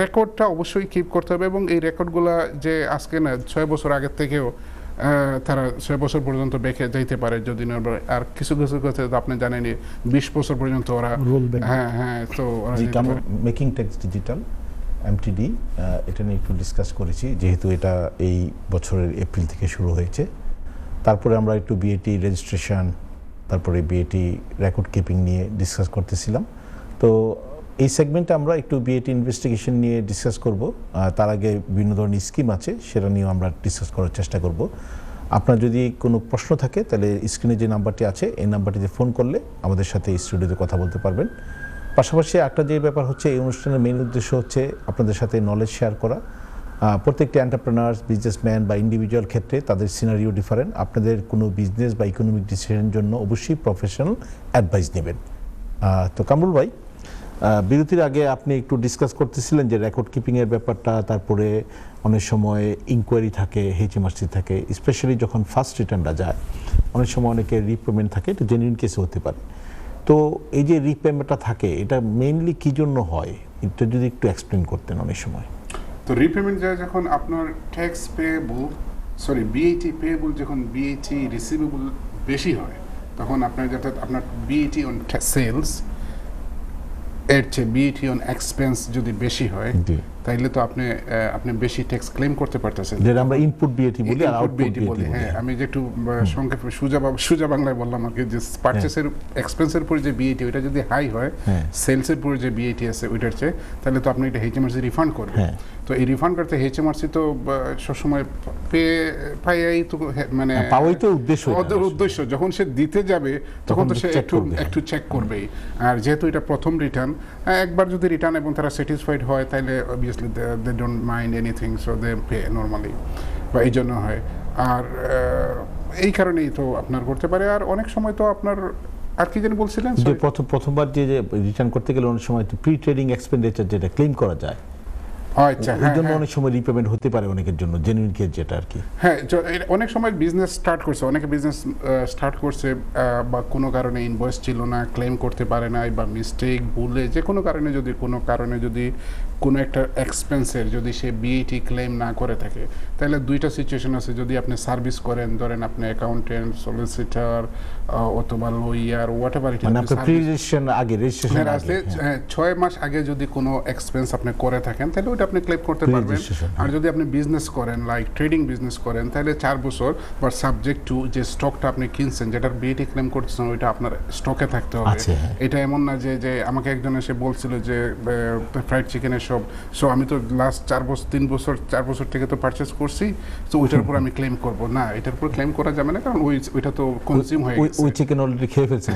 রেকর্ডটা অবশ্যই কিপ করতে হবে, এবং এই রেকর্ডগুলো যে আজকে না 6 বছর আগের থেকেও তারা 6 বছর পর্যন্ত বেঁকে যাইতে পারে যদি না, আর কিছু ক্ষেত্রে তো আপনি জানেনই 20 বছর পর্যন্ত ওরা হ্যাঁ তো
মেকিং ট্যাক্স ডিজিটাল এমটিডি, এটা নিয়ে একটু ডিসকাস করেছি, যেহেতু এটা এই বছরের এপ্রিল থেকে শুরু হয়েছে। তারপরে আমরা একটু বিএটি রেজিস্ট্রেশন, তারপরে বিএটি রেকর্ড কিপিং নিয়ে ডিসকাস করতেছিলাম। তো এই সেগমেন্টে আমরা একটু বিএটি ইনভেস্টিগেশন নিয়ে ডিসকাস করব। তার আগে বিভিন্ন ধরনের স্কিম আছে, সেটা নিয়েও আমরা ডিসকাস করার চেষ্টা করব। আপনার যদি কোনো প্রশ্ন থাকে তাহলে স্ক্রিনে যে নাম্বারটি আছে, এই নাম্বারটিতে ফোন করলে আমাদের সাথে স্টুডিওতে কথা বলতে পারবেন। পাশাপাশি একটা যে ব্যাপার হচ্ছে, এই অনুষ্ঠানের মেইন উদ্দেশ্য হচ্ছে আপনাদের সাথে নলেজ শেয়ার করা। প্রত্যেকটি এন্টারপ্রেনার্স, বিজনেসম্যান বা ইন্ডিভিজুয়াল ক্ষেত্রে তাদের সিনারিও ডিফারেন্ট। আপনাদের কোনো বিজনেস বা ইকোনমিক ডিসিশনের জন্য অবশ্যই প্রফেশনাল অ্যাডভাইস নেবেন। তো কামরুল ভাই, বিরতির আগে আপনি একটু ডিসকাস করতেছিলেন যে রেকর্ড কিপিংয়ের ব্যাপারটা, তারপরে অনেক সময় ইনকোয়ারি থাকে, এইচএমআরসি থাকে, স্পেশালি যখন ফার্স্ট রিটার্নটা যায়, অনেক সময় অনেকে রিপেমেন্ট থাকে, এটা জেনুইন কেসে হতে পারে। তো এই যে রিপেমেন্টটা থাকে, এটা মেইনলি কী জন্য হয়, এটা যদি একটু এক্সপ্লেন করতেন। অনেক সময়
তো রিপেমেন্ট যায় যখন আপনার ট্যাক্স পেয়েবল, বিএটি পেয়েবল, যখন বিএটি রিসিভেবল বেশি হয়, তখন আপনার যাতে আপনার বিএটি অন সেলস এর চেয়ে বিএটি অন এক্সপেন্স যদি বেশি হয়, তাইলে তো আপনি বেশি ট্যাক্স ক্লেম করতে পারতেছেন,
যেটা আমরা ইনপুট বিএটি বলি আর আউটপুট বিএটি বলি।
হ্যাঁ, আমি যে একটু সংক্ষেপে সোজা বাংলায় বললাম আর কি, যে পারচেসের এক্সপেন্সের উপরে যে বিএটি, ওইটা যদি হাই হয়, সেলসের উপরে যে বিএটি আছে ওইটার চেয়ে, তাহলে তো আপনি এটা এইচএমআরসি রিফান্ড করবেন। তো এই রিফান্ড করতে এইচএমআরসি তো সবসময় পাইয়াই তো, মানে
পাওয়াই তো উদ্দেশ্য,
যখন সে দিতে যাবে তখন তো সে একটু চেক করবেই। আর যেহেতু এটা প্রথম রিটার্ন, একবার যদি রিটার্ন এবং তারা স্যাটিসফাইড হয়, তাহলে obviously they don't mind anything, so they pay normally, বা এই জন্য হয়। আর এই কারণেই তো আপনার করতে পারে। আর অনেক সময় তো আপনার, আর কি যেন বলছিলেন,
যে প্রথমবার যে রিটার্ন করতে গেলে অনেক সময় প্রি ট্রেডিং এক্সপেন্ডিচার যেটা ক্লেম করা যায়,
আচ্ছা,
এই জন্য অনেক সময় রিপেমেন্ট হতে পারে অনেকের জন্য, জেনুইন কেস যেটা আর কি।
হ্যাঁ, অনেক সময় বিজনেস স্টার্ট করছে, অনেকে বিজনেস স্টার্ট করছে, বা কোনো কারণে ইনভয়েস ছিল না, ক্লেম করতে পারে নাই, বা মিস্টেক, ভুলে, যে কোনো কারণে যদি কোনো একটা এক্সপেন্সের যদি সে বিএটি ক্লেম না করে থাকে, তাহলে দুইটা সিচুয়েশন আছে। যদি আপনি সার্ভিস করেন, ধরেন আপনি অ্যাকাউন্টেন্ট, সলিসিটর অথবা লয়ার, হোয়াট এভার,
মানে আপনার প্রি রেজিস্ট্রেশন আগে, রেজিস্ট্রেশন আগে
6 মাস আগে যদি কোনো এক্সপেন্স আপনি করে থাকেন, তাহলে ওটা আপনি ক্লেম করতে পারবেন।
Pre-registration,
আর যদি আপনি বিজনেস করেন, লাইক ট্রেডিং বিজনেস করেন, তাহলে 4 বছর, বাট সাবজেক্ট টু যে স্টকটা আপনি কিনছেন, যেটার বিএটি ক্লেম করতেছেন, ওইটা আপনার স্টকে থাকতে হবে।
আছে, হ্যাঁ।
এটা এমন না যে আমাকে একজন এসে বলছিল যে ফ্রাইড চিকেনের সব, সো আমি তো লাস্ট 4 বছর থেকে তো পারচেস করছি, তো ওইটার উপর আমি ক্লেম করব না, এটার উপর ক্লেম করা যাবে না, কারণ ওইটা তো কনজিউম হয়ে গেছে,
ওই চিকেন অলরেডি খেয়ে ফেলছেন।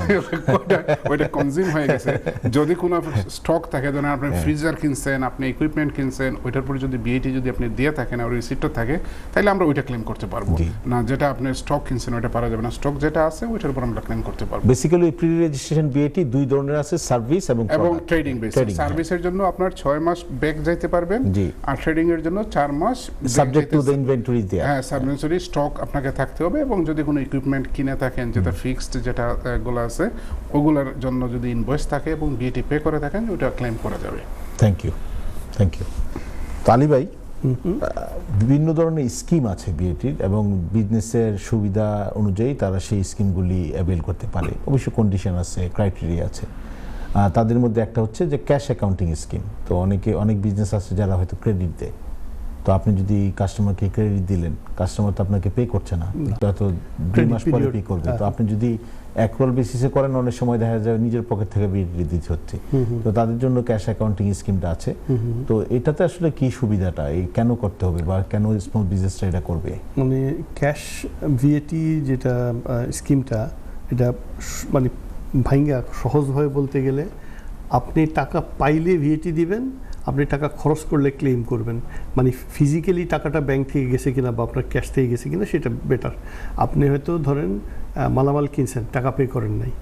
ওইটা কনজিউম হয়ে গেছে। যদি কোনো স্টক থাকে, ধরেন আপনি ফ্রিজার কিনছেন, আপনি ইকুইপমেন্ট কিনছেন, ওইটার উপর যদি বিএটি যদি আপনি দিয়ে থাকেন আর রিসিপ্টটা থাকে, তাহলে আমরা ওইটা ক্লেম করতে পারবো না। যেটা আপনি স্টক কিনছেন ওইটা পারা যাবে না, স্টক যেটা আছে ওইটার উপর আমরা ক্লেম করতে পারবো।
বেসিক্যালি প্রি রেজিস্ট্রেশন বিএটি দুই ধরনের আছে, সার্ভিস এবং
ট্রেডিং বেস। সার্ভিসের জন্য আপনার 6 মাস ব্যাক যাইতে পারবেন, আর ট্রেডিং এর জন্য 4 মাস,
সাবজেক্ট টু দ্য ইনভেন্টরি দেয়া।
হ্যাঁ, সাবজেক্টরি স্টক আপনাকে থাকতে হবে, এবং যদি কোনো ইকুইপমেন্ট কিনে থাকেন যেটা ফিক্সড, যেটা গুলো আছে ওগুলোর জন্য যদি ইনভয়েস থাকে এবং বিএটি পে করে থাকেন, ওটা ক্লেম করা যাবে।
Thank you. তো আলী ভাই, বিভিন্ন ধরনের স্কিম আছে বিএটির, এবং বিজনেসের সুবিধা অনুযায়ী তারা সেই স্কিমগুলি অ্যাভেল করতে পারে। অবশ্য কন্ডিশন আছে, ক্রাইটেরিয়া আছে। তাদের মধ্যে একটা হচ্ছে যে ক্যাশ অ্যাকাউন্টিং স্কিম। তো অনেক বিজনেস আছে যারা হয়তো ক্রেডিট দেয়। তো আপনি যদি কাস্টমারকে ক্রেডিট দিলেন, কাস্টমার তো আপনাকে পে করছে না, হয়তো 2 মাস পরে পে করবে। তো আপনি যদি অ্যাক্রুয়াল বেসিসে করেন, অনেক সময় দেখা যায় নিজের পকেট থেকে বিএটি দিতে হচ্ছে। তো তাদের জন্য ক্যাশ অ্যাকাউন্টিং স্কিমটা আছে। তো এটাতে আসলে কি সুবিধাটা, কেন করতে হবে, বা কেন স্মল বিজনেসটা এটা করবে?
মানে ক্যাশ ভিএটি যেটা স্কিমটা, এটা মানে ভাঙ্গা সহজভাবে বলতে গেলে, আপনি টাকা পাইলে ভিএটি দিবেন, আপনি টাকা খরচ করলে ক্লেম করবেন। মানে ফিজিক্যালি টাকাটা ব্যাংক থেকে গেছে কিনা বা আপনার ক্যাশ থেকে গেছে কিনা সেটা বেটার। আপনি হয়তো ধরেন মালামাল কিনছেন, টাকা পে করেন নাই,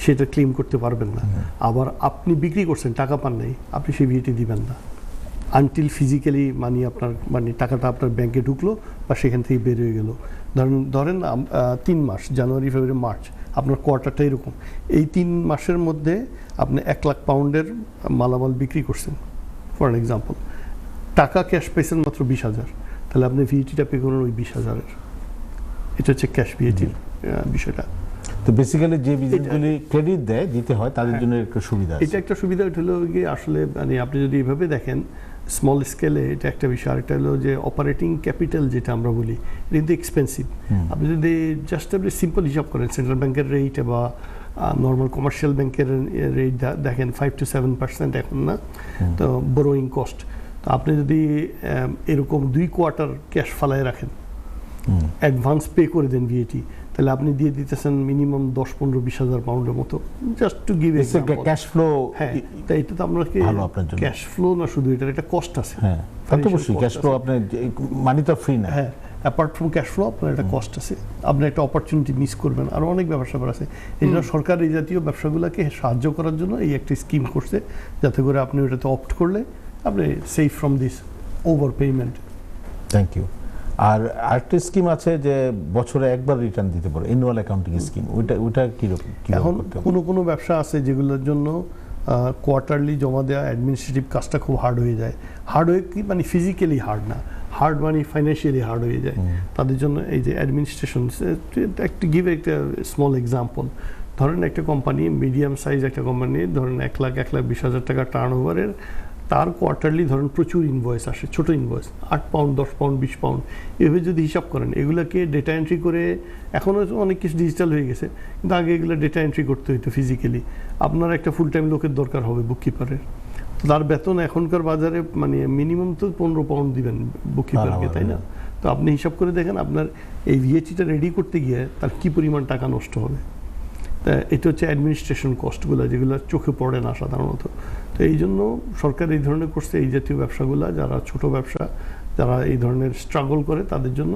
সেটা ক্লেম করতে পারবেন না। আবার আপনি বিক্রি করছেন, টাকা পান নাই, আপনি সেই ভিএটি দিবেন না আনটিল ফিজিক্যালি মানে টাকাটা আপনার ব্যাংকে ঢুকলো বা সেখান থেকে বের হয়ে গেল। ধরেন 3 মাস, জানুয়ারি, ফেব্রুয়ারি, মার্চ, আপনার কোয়ার্টারটা এরকম। এই 3 মাসের মধ্যে আপনি 1 লাখ পাউন্ডের মালামাল বিক্রি করছেন ফর অ্যান এক্সাম্পল, টাকা ক্যাশ পাইছেন মাত্র 20,000, তাহলে আপনি ভিএটিটা পে করুন ওই 20,000-এর। এটা হচ্ছে ক্যাশ ভিএটির বিষয়টা।
তো বেসিক্যালি যে বিজনেসগুলি ক্রেডিট দেয়, দিতে হয়, তাদের জন্য একটা সুবিধা আছে।
এটা একটা সুবিধা হলো গিয়ে আসলে, মানে আপনি যদি এইভাবে দেখেন স্মল স্কেলে, এটা একটা বিষয়। আরেকটা হলো যে অপারেটিং ক্যাপিটাল যেটা আমরা বলি, এটা কিন্তু এক্সপেন্সিভ। আপনি যদি জাস্ট আপনি সিম্পল হিসাব করেন, সেন্ট্রাল ব্যাংকের রেট বা নর্মাল কমার্শিয়াল ব্যাংকের রেট দেখেন 5 to 7% এখন না, তো বোরোয়িং কস্ট। তো আপনি যদি এরকম 2 কোয়ার্টার ক্যাশ ফালায় রাখেন, অ্যাডভান্স পে করে দেন ভিএটি, তাহলে আপনি দিয়ে দিতেছেন মিনিমাম 10, 15, 20,000 পাউন্ডের মতো, just to give example.
Cash flow,
হ্যাঁ, তাই এটা তো আপনাকে ক্যাশ ফ্লো না, শুধু এটার একটা কস্ট আছে।
হ্যাঁ, তাতে অবশ্যই ক্যাশ ফ্লো, আপনার মানি তো ফ্রি না।
হ্যাঁ, অ্যাপার্ট ফ্রম ক্যাশ ফ্লো আপনার একটা কস্ট আছে, আপনি একটা অপরচুনিটি মিস করবেন। আরও অনেক ব্যবসা আছে। এই জন্য সরকার এই জাতীয় ব্যবসাগুলোকে সাহায্য করার জন্য এই একটা স্কিম করছে, যাতে করে আপনি ওটাতে অপ্ট করলে আপনি safe from this over payment.
Thank you. আর আরেকটা স্কিম আছে যে বছরে একবার রিটার্ন দিতে পারে, অ্যানুয়াল অ্যাকাউন্টিং স্কিম। ওইটা কিরকম?
এখন কোনো ব্যবসা আছে যেগুলোর জন্য কোয়ার্টারলি জমা দেওয়া অ্যাডমিনিস্ট্রেটিভ কাজটা খুব হার্ড হয়ে যায়। হার্ড হয়ে কি মানে ফিজিক্যালি হার্ড না, হার্ড মানে ফাইন্যান্সিয়ালি হার্ড হয়ে যায়। তাদের জন্য এই যে অ্যাডমিনিস্ট্রেশন, একটা গিভ একটা স্মল এক্সাম্পল, ধরেন একটা কোম্পানি, মিডিয়াম সাইজ একটা কোম্পানি, ধরেন 1,20,000 টাকা টার্ন ওভারের, তার কোয়ার্টারলি ধরেন প্রচুর ইনভয়েস আসে, ছোট ইনভয়েস, 8 পাউন্ড, 10 পাউন্ড, 20 পাউন্ড, এভাবে যদি হিসাব করেন, এগুলোকে ডেটা এন্ট্রি করে, এখনও অনেক কিছু ডিজিটাল হয়ে গেছে, কিন্তু আগে এগুলো ডেটা এন্ট্রি করতে হইতো ফিজিক্যালি। আপনার একটা ফুল টাইম লোকের দরকার হবে বুককিপারের, তার বেতন এখনকার বাজারে মানে মিনিমাম তো 15 পাউন্ড দিবেন বুককিপারকে, তাই না? তো আপনি হিসাব করে দেখেন আপনার এই ভিএটিটা রেডি করতে গিয়ে তার কী পরিমাণ টাকা নষ্ট হবে। তা এটা হচ্ছে অ্যাডমিনিস্ট্রেশন কস্টগুলো, যেগুলো চোখে পড়ে না সাধারণত। তো এই জন্য সরকার এই ধরনের করছে, এই জাতীয় ব্যবসাগুলো, যারা ছোট ব্যবসা, যারা এই ধরনের স্ট্রাগল করে, তাদের জন্য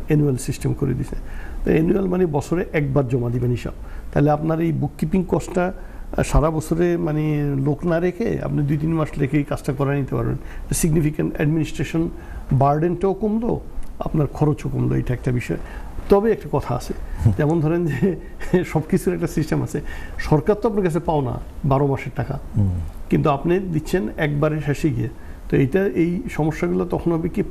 অ্যানুয়াল সিস্টেম করে দিছে। তো অ্যানুয়াল মানে বছরে একবার জমা দিবেন হিসাব, তাহলে আপনার এই বুককিপিং কস্টটা সারা বছরে মানে লোক না রেখে আপনি 2-3 মাস রেখে এই কাজটা করে নিতে পারবেন। সিগনিফিক্যান্ট অ্যাডমিনিস্ট্রেশন বার্ডেনটাও কমলো, আপনার খরচও কমলো, এটা একটা বিষয়। তবে একটা কথা আছে, যেমন ধরেন যে সব কিছুর একটা সিস্টেম আছে, সরকার তো আপনার কাছে পাও না 12 মাসের টাকা, কিন্তু আপনি দিচ্ছেন একবারে শেষে গিয়ে। তো এই সমস্যাগুলো তখন হবে কি,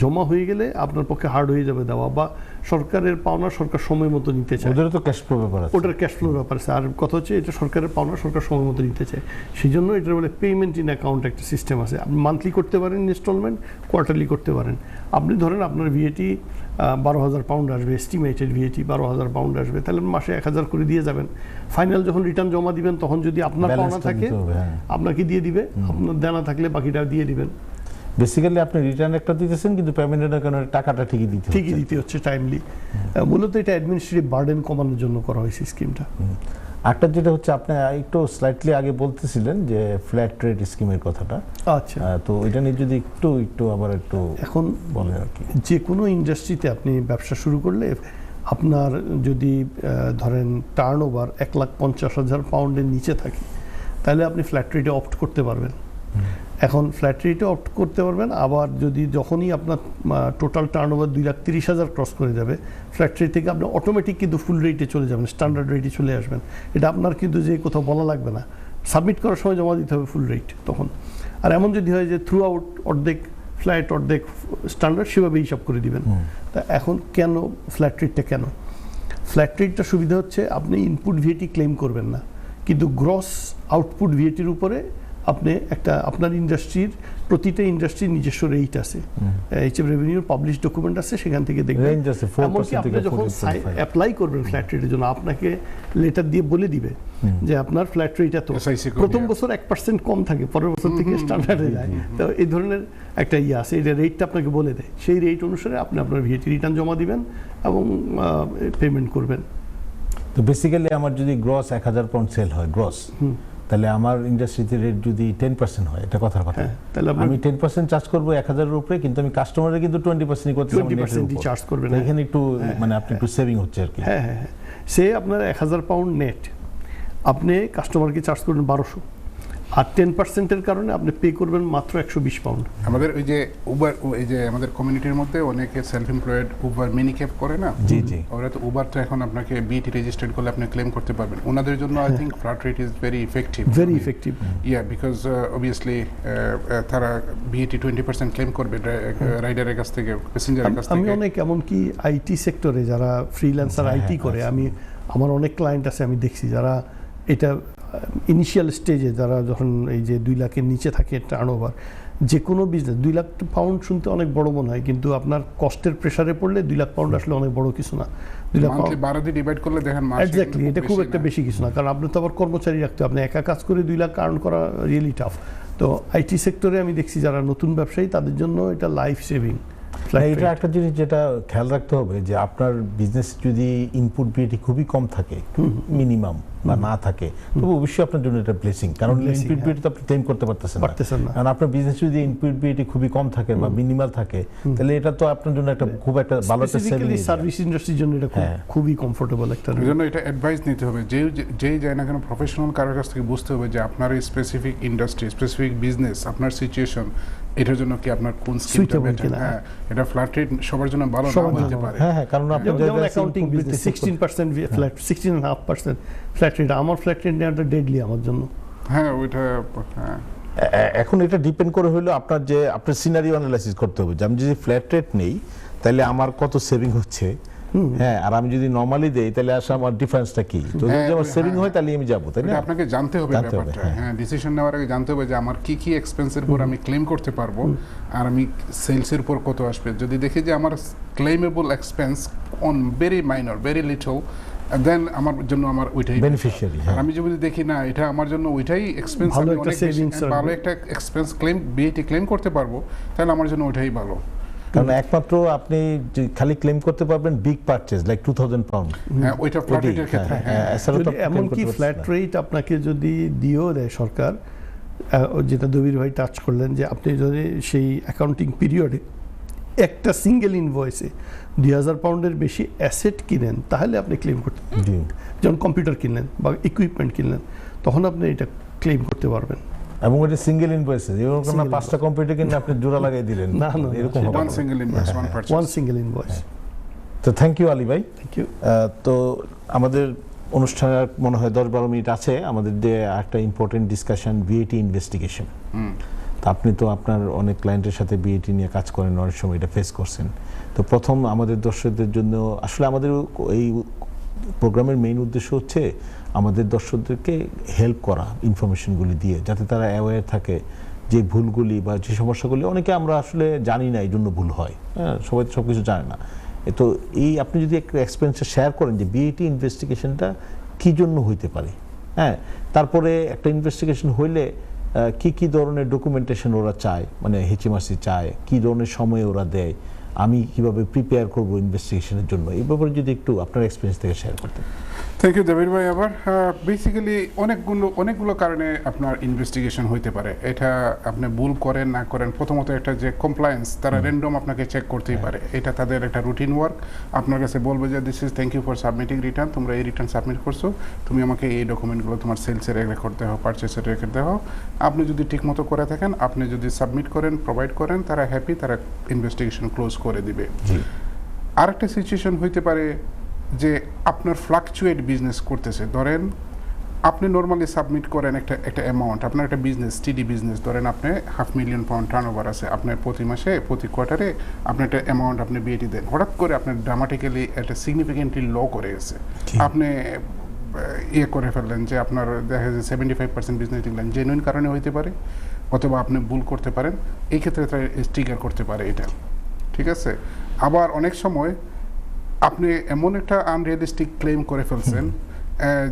জমা হয়ে গেলে আপনার পক্ষে হার্ড হয়ে যাবে দেওয়া, বা সরকারের পাওনা সরকার সময় মতো নিতে চায়,
ওদেরও তো ক্যাশ ফ্লো ব্যাপার আছে।
ওটার ক্যাশ ফ্লো ব্যাপার আছে। আর কথা হচ্ছে এটা সরকারের পাওনা সরকার সময় মতো নিতে চায়, সেই জন্য এটার বলে পেমেন্ট ইন অ্যাকাউন্ট একটা সিস্টেম আছে। আপনি মান্থলি করতে পারেন ইনস্টলমেন্ট, কোয়ার্টারলি করতে পারেন। আপনি ধরেন আপনার ভিএটি 12,000 পাউন্ড আসবে, এস্টিমেটেড ভিএটি 12,000 পাউন্ড আসবে, তাহলে মাসে 1,000 করে দিয়ে যাবেন। ফাইনাল যখন রিটার্ন জমা দিবেন তখন যদি আপনার পাওনা
ব্যালেন্সটা
থাকে
দিতে হবে, হ্যাঁ।
আপনাকে দিয়ে দিবে, আপনার দেনা থাকলে বাকিটা দিয়ে দিবেন।
বেসিক্যালি আপনি রিটার্ন একটা দিতেছেন, কিন্তু পেমেন্টের কারণে টাকাটা ঠিকই দিতে
ঠিকই
হচ্ছে।
দিতে হচ্ছে টাইমলি। মূলত এটা অ্যাডমিনিস্ট্রেটিভ বার্ডেন কমানোর জন্য করা হয়েছে স্কিমটা।
একটা যেটা হচ্ছে আপনি একটু স্লাইটলি আগে বলতেছিলেন যে ফ্ল্যাট রেট স্কিমের কথাটা,
আচ্ছা,
তো এটা নিয়ে যদি একটু আবার একটু
এখন
বলেন আর কি।
যে কোনো ইন্ডাস্ট্রিতে আপনি ব্যবসা শুরু করলে আপনার যদি ধরেন টার্ন ওভার 1,50,000 পাউন্ডের নিচে থাকে, তাহলে আপনি ফ্ল্যাট রেটে অপ্ট করতে পারবেন। এখন ফ্ল্যাট রেটে অপ্ট করতে পারবেন। আবার যদি যখনই আপনার টোটাল টার্ন ওভার 2,30,000 ক্রস করে যাবে, ফ্ল্যাট রেট থেকে আপনি অটোমেটিক কিন্তু ফুল রেটে চলে যাবেন, স্ট্যান্ডার্ড রেটে চলে আসবেন। এটা আপনার কিন্তু যে কোথাও বলা লাগবে না, সাবমিট করার সময় জমা দিতে হবে ফুল রেট তখন। আর এমন যদি হয় যে থ্রু আউট অর্ধেক ফ্ল্যাট অর্ধেক স্ট্যান্ডার্ড, সেভাবে হিসাব করে দিবেন। তা এখন কেন ফ্ল্যাট রেটটা কেন? ফ্ল্যাট রেটটা সুবিধা হচ্ছে আপনি ইনপুট ভিএটি ক্লেম করবেন না, কিন্তু গ্রস আউটপুট ভিএটির উপরে আপনি একটা আপনার ইন্ডাস্ট্রির প্রতিটা ইন্ডাস্ট্রির নিজস্ব রেট আছে, এইচএম রেভিনিউর পাবলিশ ডকুমেন্ট আছে, সেখান থেকে দেখবেন।
রেঞ্জ আছে 4%
এমনকি আপনি
থেকে
যখন
14.5
অ্যাপ্লাই করবেন ফ্ল্যাট রেটের জন্য, আপনাকে লেটার দিয়ে বলে দিবে যে আপনার ফ্ল্যাট রেট এত,
SIC কমিয়ে।
প্রথম বছর 1% কম থাকে, পরের বছর থেকে স্ট্যান্ডার্ডে যায়। তো এই ধরনের একটা ইয়ে আছে, এটা রেটটা আপনাকে বলে দেয়। সেই রেট অনুসারে আপনি আপনার ভিএটি রিটার্ন জমা দিবেন এবং পেমেন্ট করবেন।
তো বেসিক্যালি আমার যদি গ্রস 1,000 পাউন্ড সেল হয় গ্রস, তাহলে আমার ইন্ডাস্ট্রিতে রেট যদি 10% হয়, এটা কথার কথা,
তাহলে
আমি 10% চার্জ করবো 1,000-এর উপরে, কিন্তু আমি কাস্টমারের কিন্তু 20% করতে
20% চার্জ করবেন।
এখানে একটু মানে আপনি একটু সেভিং হচ্ছে আর কি।
হ্যাঁ হ্যাঁ হ্যাঁ, সে আপনার 1,000 পাউন্ড নেট, আপনি কাস্টমারকে চার্জ করবেন 1200, আর 10%-এর কারণে আপনি পে করবেন মাত্র 120 পাউন্ড।
আমাদের ওই যে উবার, এই যে আমাদের কমিউনিটির মধ্যে অনেকে self employed Uber mini cab করে না,
জি জি,
ওরা তো উবার তো এখন আপনাকে বিটি রেজিস্টার্ড করলে আপনি ক্লেম করতে পারবেন। ওনাদের জন্য I think flat rate is very effective,
very effective.
Yeah, because obviously তারা বিটি 20% ক্লেম করবে রাইডারের কাছ থেকে, প্যাসেঞ্জারের কাছ
আমি
থেকে।
অনেক এমনকি আইটি সেক্টরে যারা ফ্রিল্যান্সার আইটি করে, আমি আমার অনেক ক্লায়েন্ট আছে, আমি দেখছি যারা এটা ইনিশিয়াল স্টেজে, যারা যখন এই যে 2 লাখের নিচে থাকে টার্ন ওভার, যে কোনো বিজনেস 2 লাখ পাউন্ড শুনতে অনেক বড় মনে হয়, কিন্তু আপনার কস্টের প্রেসারে পড়লে 2 লাখ পাউন্ড আসলে অনেক বড় কিছু না। 2 লাখ
মান্থলি 12 দিয়ে ডিভাইড করলে দেখেন মাসে
এক্স্যাক্টলি, এটা খুব একটা বেশি কিছু না, কারণ আপনি তো আবার কর্মচারী রাখতে হবে। আপনি একা কাজ করে 2 লাখ আর্ন করা রিয়েলি টাফ। তো আইটি সেক্টরে আমি দেখছি যারা নতুন ব্যবসায়ী, তাদের জন্য এটা লাইফ সেভিং।
এটা একটা জিনিস যেটা খেয়াল রাখতে হবে, যে আপনার বিজনেস যদি ইনপুট বিএটি খুবই কম থাকে, মিনিমাম বা না থাকে, তবে অবশ্যই আপনার জন্য এটা ব্লেসিং, কারণ ইনপুট বিএটি তো আপনি ক্লেম করতে পারতেছেন না। কারণ আপনার বিজনেস যদি ইনপুট বিএটি খুবই কম থাকে বা মিনিমাল থাকে, তাহলে এটা তো আপনার জন্য একটা খুব একটা ভালো একটা সেভিং।
সার্ভিস ইন্ডাস্ট্রির জন্য এটা খুবই কমফোর্টেবল একটা।
এই জন্য এটা অ্যাডভাইস নিতে হবে, যেই যায় না কেন প্রফেশনাল কারোর কাছ থেকে বুঝতে হবে যে আপনার এই স্পেসিফিক ইন্ডাস্ট্রি, স্পেসিফিক বিজনেস, আপনার সিচুয়েশন, এটার জন্য কি আপনার কোন স্কিমটা বেটার। হ্যাঁ, এটা ফ্ল্যাট রেট সবার জন্য ভালো না হতে পারে।
হ্যাঁ, কারণ আপনি
যেমন accounting business 16% flat, 16.5% flat rate, আমার ফ্ল্যাট রেট নেওয়াটা ডেডলি আমার জন্য।
হ্যাঁ, ওইটা, হ্যাঁ।
এখন এটা ডিপেন্ড করে হলো আপনার যে আপনার সিনারিও অ্যানালাইসিস করতে হবে, যে আমি যদি ফ্ল্যাট রেট নেই তাহলে আমার কত সেভিং হচ্ছে, হ্যাঁ, আর আমি যদি নরমালি দেই তাহলে আসলে আমার ডিফারেন্সটা কি, যদি আমার সেভিং হয় তাহলে আমি যাব, তাই না?
এটা আপনাকে জানতে হবে ব্যাপারটা। হ্যাঁ, ডিসিশন নেওয়ার আগে জানতে হবে যে আমার কি কি এক্সপেন্সের উপর আমি ক্লেম করতে পারবো, আর আমি সেলসের উপর কত আসবে। যদি দেখি যে আমার claimable expense on very minor, very little, then আমার জন্য আমার ওইটাই
বেনিফিশিয়ারি।
আর আমি যদি দেখি না এটা আমার জন্য ওইটাই এক্সপেন্স,
ভালো
আমি
একটা
অনেক
savings
ভালো একটা এক্সপেন্স ক্লেম বিএটি ক্লেম করতে পারবো, তাহলে আমার জন্য ওইটাই ভালো।
কারণ একমাত্র আপনি খালি ক্লেম করতে পারবেন বিগ পারচেজ লাইক 2,000 পাউন্ড।
হ্যাঁ, ওইটা ফ্ল্যাট রেটের ক্ষেত্রে। হ্যাঁ,
এমনকি ফ্ল্যাট রেট আপনাকে যদি দিয়েও দেয় সরকার, যেটা দবির ভাই টাচ করলেন, যে আপনি যদি সেই অ্যাকাউন্টিং পিরিয়ডে একটা সিঙ্গেল ইনভয়েসে 2,000 পাউন্ডের বেশি অ্যাসেট কিনেন, তাহলে আপনি ক্লেম করতে পারবেন। যেমন কম্পিউটার কিনলেন বা ইকুইপমেন্ট কিনলেন, তখন আপনি এটা ক্লেম করতে পারবেন।
এবং এটা সিঙ্গেল ইনভয়েসে, এরকম না 5টা কম্পিউটার কিনে আপনি জোড়া লাগাই দিলেন,
না না,
এরকম হবে
one single invoice, one purchase,
one single invoice.
তো থ্যাংক ইউ আলী ভাই।
Thank you.
তো আমাদের অনুষ্ঠানের মনে হয় 10-12 মিনিট আছে, আমাদের যে একটা ইম্পর্টেন্ট ডিসকাশন ভিএটি ইনভেস্টিগেশন। তো আপনি তো আপনার অনেক ক্লায়েন্টের সাথে বিএটি নিয়ে কাজ করেন, অনেক সময় এটা ফেস করছেন। তো প্রথম আমাদের দর্শকদের জন্য আসলে আমাদের এই প্রোগ্রামের মেইন উদ্দেশ্য হচ্ছে আমাদের দর্শকদেরকে হেল্প করা ইনফরমেশনগুলি দিয়ে, যাতে তারা অ্যাওয়্যার থাকে যে ভুলগুলি বা যে সমস্যাগুলি অনেকে আমরা আসলে জানি না, এই জন্য ভুল হয়। হ্যাঁ, সবাই সব কিছু জানে না। তো এই আপনি যদি একটু এক্সপিরিয়েন্সটা শেয়ার করেন যে বিএটি ইনভেস্টিগেশনটা কী জন্য হইতে পারে, হ্যাঁ, তারপরে একটা ইনভেস্টিগেশন হইলে কি কি ধরনের ডকুমেন্টেশন ওরা চায়, মানে HMRC চায়, কি ধরনের সময় ওরা দেয়, আমি কিভাবে প্রিপেয়ার করব ইনভেস্টিগেশনের জন্য, এই ব্যাপারে যদি একটু আপনার এক্সপিরিয়েন্স থেকে শেয়ার করতেন।
থ্যাংক ইউ দেবির ভাই। আবার বেসিক্যালি অনেকগুলো কারণে আপনার ইনভেস্টিগেশন হইতে পারে। এটা আপনি ভুল করেন না করেন, প্রথমত একটা যে কমপ্লায়েন্স, তারা র্যান্ডম আপনাকে চেক করতেই পারে, এটা তাদের একটা রুটিন ওয়ার্ক। আপনার কাছে বলবে যে this is thank you for submitting return, তোমরা এই রিটার্ন সাবমিট করছো, তুমি আমাকে এই ডকুমেন্টগুলো তোমার সেলসের রেকর্ড দেওয়া, পারচেসের রেকর্ড দেওয়া। আপনি যদি ঠিকমতো করে থাকেন, আপনি যদি সাবমিট করেন, প্রোভাইড করেন, তারা হ্যাপি, তারা ইনভেস্টিগেশন ক্লোজ করে দিবে। আরেকটা সিচুয়েশন হইতে পারে যে আপনার ফ্লাকচুয়েট বিজনেস করতেছে। ধরেন আপনি নর্মালি সাবমিট করেন একটা অ্যামাউন্ট, আপনার একটা বিজনেস, টিডি বিজনেস, ধরেন আপনি £500,000 টার্নওভার আছে, আপনার প্রতি মাসে প্রতি কোয়ার্টারে আপনি একটা অ্যামাউন্ট আপনি বিএটি দেন, হঠাৎ করে আপনার ড্রামাটিক্যালি একটা সিগনিফিকেন্টলি লো করে গেছে, আপনি করে ফেললেন যে আপনার দেখা যায় 75% বিজনেস দিলেন, জেনুইন কারণে হইতে পারে, অথবা আপনি ভুল করতে পারেন, এই ক্ষেত্রে তারা ট্রিগার করতে পারে এটা, ঠিক আছে। আবার অনেক সময় আপনি এমন একটা আনরিয়ালিস্টিক ক্লেম করে ফেলছেন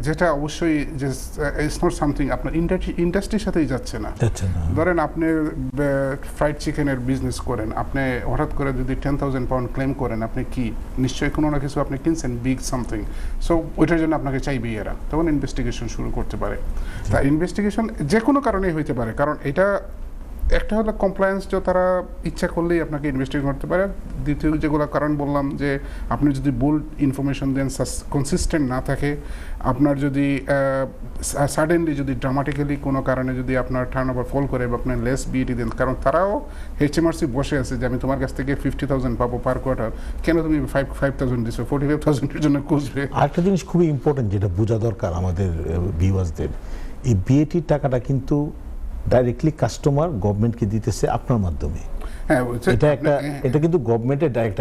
যেটা অবশ্যই যে ইটস নট সামথিং আপনার ইন্ডাস্ট্রির সাথেই যাচ্ছে না। ধরেন আপনি ফ্রাইড চিকেনের বিজনেস করেন, আপনি হঠাৎ করে যদি £10,000 ক্লেম করেন, আপনি কি নিশ্চয়ই কোনো না কিছু আপনি কিনছেন, বিগ সামথিং, সো ওইটার জন্য আপনাকে চাইবে এরা, তখন ইনভেস্টিগেশন শুরু করতে পারে। তা ইনভেস্টিগেশন যে কোনো কারণেই হইতে পারে, কারণ এটা একটা হলো কমপ্লায়েন্স, যে তারা ইচ্ছা করলেই আপনাকে ইনভেস্টিগেট করতে পারে। দ্বিতীয় যেগুলো কারণ বললাম, যে আপনি যদি ভুল ইনফরমেশন দেন, কনসিস্টেন্ট না থাকে, আপনার যদি সাডেনলি যদি ড্রামাটিক্যালি কোনো কারণে যদি আপনার টার্নওভার ফল করে বা আপনার লেস বিএটি দেন, কারণ তারাও HMRC বসে আছে যে আমি তোমার কাছ থেকে 50,000 পাবো পার কোয়ার্টার, কেন তুমি 5,000 দিচ্ছ, 45,000-এর জন্য খুঁজবে।
আরেকটা জিনিস খুবই ইম্পর্টেন্ট যেটা বোঝা দরকার আমাদের ভিউয়ার্সদের, এই বিএটির টাকাটা কিন্তু ডাইরেক্টলি কাস্টমার গভর্নমেন্টকে দিতেছে আপনার মাধ্যমে।
হ্যাঁ,
এটা কিন্তু গভর্নমেন্টের ডাইরেক্ট,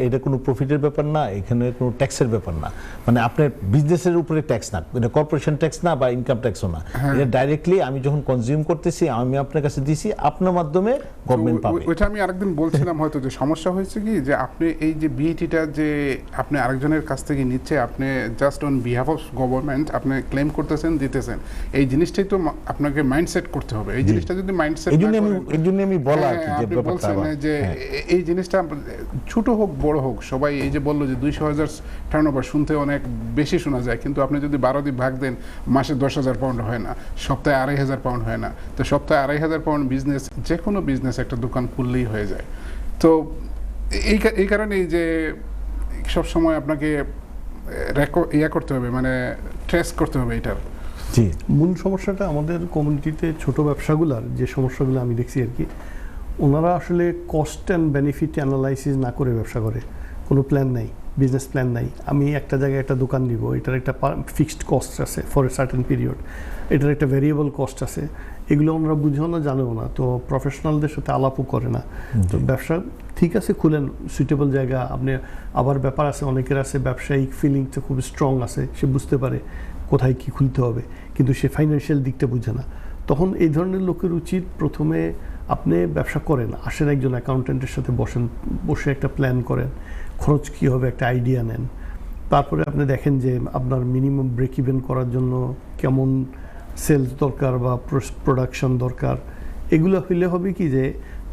এটা কোনো প্রফিটের ব্যাপার না, এখানে কোনো ট্যাক্সের ব্যাপার না, মানে আপনার বিজনেসের উপরে ট্যাক্স না, এটা কর্পোরেশন ট্যাক্স না বা ইনকাম ট্যাক্সও না, এটা ডাইরেক্টলি আমি যখন কনজিউম করতেছি, আমি আপনার কাছে দিছি, আপনার মাধ্যমে গভর্নমেন্ট পাবে।
ওইটা আমি আরেকদিন বলছিলাম হয়তো, যে সমস্যা হয়েছে কি, যে আপনি এই যে বিএটিটা যে আপনি আরেকজনের কাছ থেকে নিচ্ছে, আপনি just on behalf of government আপনি ক্লেম করতেছেন, দিতেছেন, এই জিনিসটাই তো আপনাকে মাইন্ডসেট করতে হবে। এই জিনিসটা যদি মাইন্ডসেট,
এই জন্য আমি বলা আর কি, যে ব্যাপারটা
যে এই জিনিসটা ছোট হোক বড় হোক, সবাই এই যে বললো যে 200,000 টার্নওভার শুনতে অনেক বেশি শোনা যায়, কিন্তু আপনি যদি 12 দিয়ে ভাগ দেন, মাসে £10,000 হয় না, সপ্তাহে £2,500 হয় না, তো সপ্তাহে £2,500 বিজনেস, যে কোনো বিজনেস একটা দোকান খুললেই হয়ে যায়। তো এই কারণেই যে সব সময় আপনাকে করতে হবে, মানে ট্রেস করতে হবে এটার।
মূল সমস্যাটা আমাদের কমিউনিটিতে ছোট ব্যবসাগুলোর যে সমস্যাগুলো আমি দেখছি আর কি, ওনারা আসলে কস্ট অ্যান্ড বেনিফিট অ্যানালাইসিস না করে ব্যবসা করে, কোনো প্ল্যান নাই, বিজনেস প্ল্যান নাই। আমি একটা জায়গায় একটা দোকান দিব, এটার একটা ফিক্সড কস্ট আছে ফর এ সার্টেন পিরিয়ড, এটার একটা ভ্যারিয়েবল কস্ট আছে, এগুলো ওনারা বুঝেও না, জানেও না, তো প্রফেশনালদের সাথে আলাপও করে না। তো ব্যবসা ঠিক আছে, খুলেন সুইটেবল জায়গা আপনি, আবার ব্যাপার আছে অনেকের আছে ব্যবসায়িক ফিলিংসটা খুব স্ট্রং আছে, সে বুঝতে পারে কোথায় কি খুলতে হবে, কিন্তু সে ফাইন্যান্সিয়াল দিকটা বুঝে না। তখন এই ধরনের লোকের উচিত প্রথমে আপনি ব্যবসা করেন, আসেন একজন অ্যাকাউন্টেন্টের সাথে বসে একটা প্ল্যান করেন, খরচ কী হবে একটা আইডিয়া নেন, তারপরে আপনি দেখেন যে আপনার মিনিমাম ব্রেক ইভেন করার জন্য কেমন সেলস দরকার বা প্রোডাকশন দরকার। এগুলো হইলে হবে কি, যে